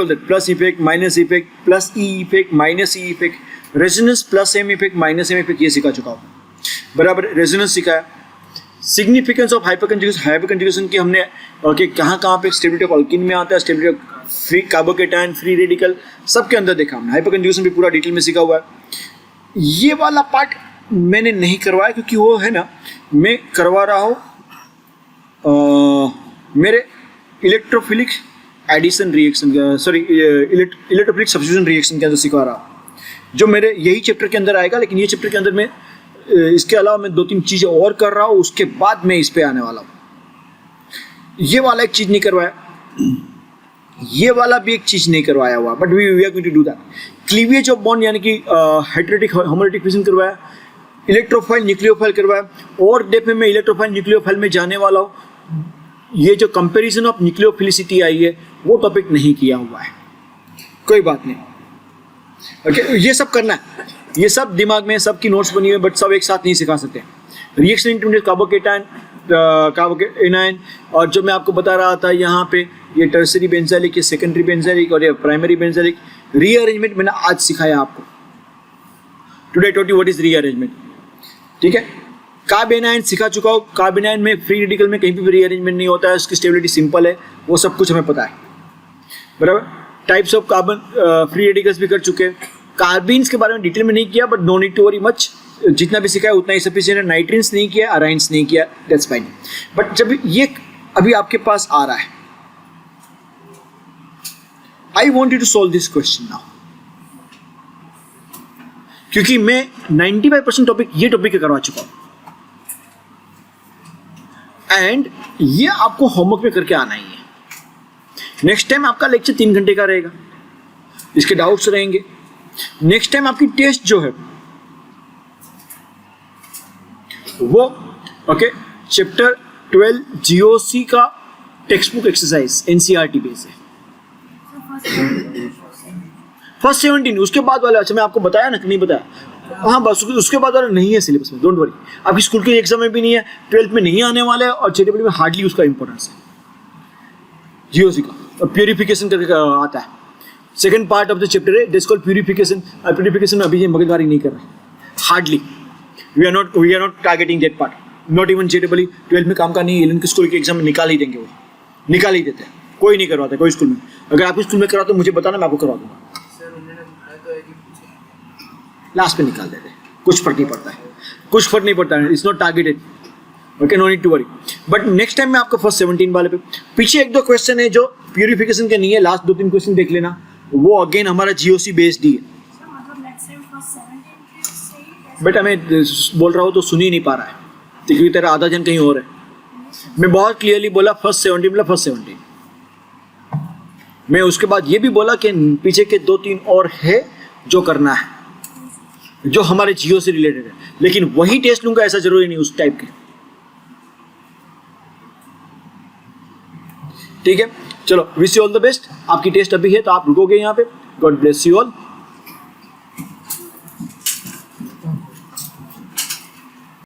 that, plus effect, minus effect, plus E effect, minus E effect, resonance, plus M effect, minus M effect, ये सिखा चुका हूँ, बराबर? रेजोनेंस सिखाया, सिग्निफिकेंस ऑफ हाइपरकंजुगेशन की हमने ओके कहाँ पे स्टेबिलिटी ऑफ अल्कीन में आता है, stability of free carbocation, free radical, सबके अंदर देखा हमने। हाइपरकंजुगेशन भी पूरा डिटेल में सीखा हुआ है। ये वाला पार्ट मैंने नहीं करवाया क्योंकि वो है ना, मैं करवा रहा हूँ मेरे electrophilic addition reaction, sorry electrophilic substitution reaction के अंदर सिखा रहा हूँ, जो मेरे यही चैप्टर के अंदर आएगा। लेकिन ये चैप्टर के अंदर मैं इसके अलावा मैं 2-3 चीज़ें और कर रहा हूँ, उसके बाद मैं इस पे आने वाला हूँ। ये वाला एक चीज़ नहीं करवाया, ये वाला भी एक चीज़ नहीं करवाया हुआ, but we are going to do that. Cleavage of bond यानी कि हाइड्रेटिक होमोलिटिक फिशन करवाया, इलेक्ट्रोफाइल न्यूक्लियोफाइल करवाया, और डेप्थ में मैं इलेक्ट्रोफाइल न्यूक्लियोफाइल में जाने वाला हूँ। ये जो कंपैरिजन ऑफ न्यूक्लियोफिलिसिटी आई है वो टॉपिक नहीं किया हुआ है, कोई बात नहीं। ओके, ये सब करना है, ये सब दिमाग में, सबकी नोट्स बनी हुई है, बट सब एक साथ नहीं सिखा सकते। रिएक्शन इंटरमीडिएट कार्बोकेटायन, कार्बोकेटायन, और जो मैं आपको बता रहा था यहाँ पे ये टर्सरी बेंजाइलिक, ये सेकेंडरी बेंजाइलिक और ये प्राइमरी बेंजाइलिक। रीअरेंजमेंट मैंने आज सिखाया आपको, today taught you what is rearrangement, ठीक है? कार्बेनाइन सिखा चुका हूँ। कार्बेनाइन में फ्री रेडिकल में कहीं भी रीअरेंजमेंट नहीं होता है, उसकी स्टेबिलिटी सिंपल है, वो सब कुछ हमें पता है, बराबर? Types of carbon free radicals भी कर चुके हैं। कार्बीन्स के बारे में डिटेल में नहीं किया, but no need to worry much, जितना भी सिखाया उतना ही सफिशिएंट है। नाइट्रीन्स नहीं किया, अराइंस नहीं किया, दैट्स फाइन। बट जब ये अभी आपके पास आ रहा है, I want you to solve this question now, क्योंकि मैं 95% टॉपिक ये टॉपिक करवा चुका हूं, एंड ये आपको होमवर्क में करके आना ही है। नेक्स्ट टाइम आपका लेक्चर 3 घंटे का रहेगा, इसके डाउट्स रहेंगे। नेक्स्ट टाइम आपकी टेस्ट जो है वो ओके चैप्टर 12 GOC का text book exercise NCERT base है, फर्स्ट 17। उसके बाद वाला, अच्छा मैं आपको बताया ना कि नहीं बताया? हाँ, बस उसके बाद वाला नहीं है सिलेबस में, डोंट वरी। आपकी स्कूल के एग्जाम में भी नहीं है, 12th में नहीं आने वाला है, और JEE में हार्डली उसका इंपॉर्टेंस है GOC का। और प्यूरिफिकेशन करके आता है, second part of the chapter है, दिस कॉल्ड प्यूरिफिकेशन। प्यूरिफिकेशन में अभी ये मगजमारी नहीं कर रहे, hardly we are not targeting that part, not even JEE 12th में काम का नहीं है। 11th के स्कूल के एग्जाम में निकाल ही देंगे, वो निकाल ही देते हैं, कोई नहीं करवाता कोई स्कूल में। अगर आपके स्कूल में करा तो मुझे बताना, मैं आपको करवा दूंगा। लास्ट पे निकाल देते, कुछ फर्क नहीं पड़ता है, it's not targeted. Okay, no need to worry. But next time मैं आपको फर्स्ट 17 वाले पे, पीछे 1-2 क्वेश्चन है जो प्यूरिफिकेशन के नहीं है, लास्ट 2-3 क्वेश्चन देख लेना, वो अगेन हमारा GOC बेस्ड ही है। बेटा मैं बोल रहा हूँ तो सुन ही नहीं पा रहा है, क्योंकि तेरा आधा जन कहीं और है। मैं बहुत क्लियरली बोला फर्स्ट 17 मतलब फर्स्ट 17। मैं उसके बाद ये भी बोला कि पीछे के 2-3 और है जो करना है, जो हमारे GO से रिलेटेड है, लेकिन वही टेस्ट लूंगा ऐसा जरूरी नहीं उस टाइप के, ठीक है? चलो, wish you all the best. आपकी टेस्ट अभी है तो आप रुकोगे यहाँ पे, गॉड ब्लेस यू ऑल.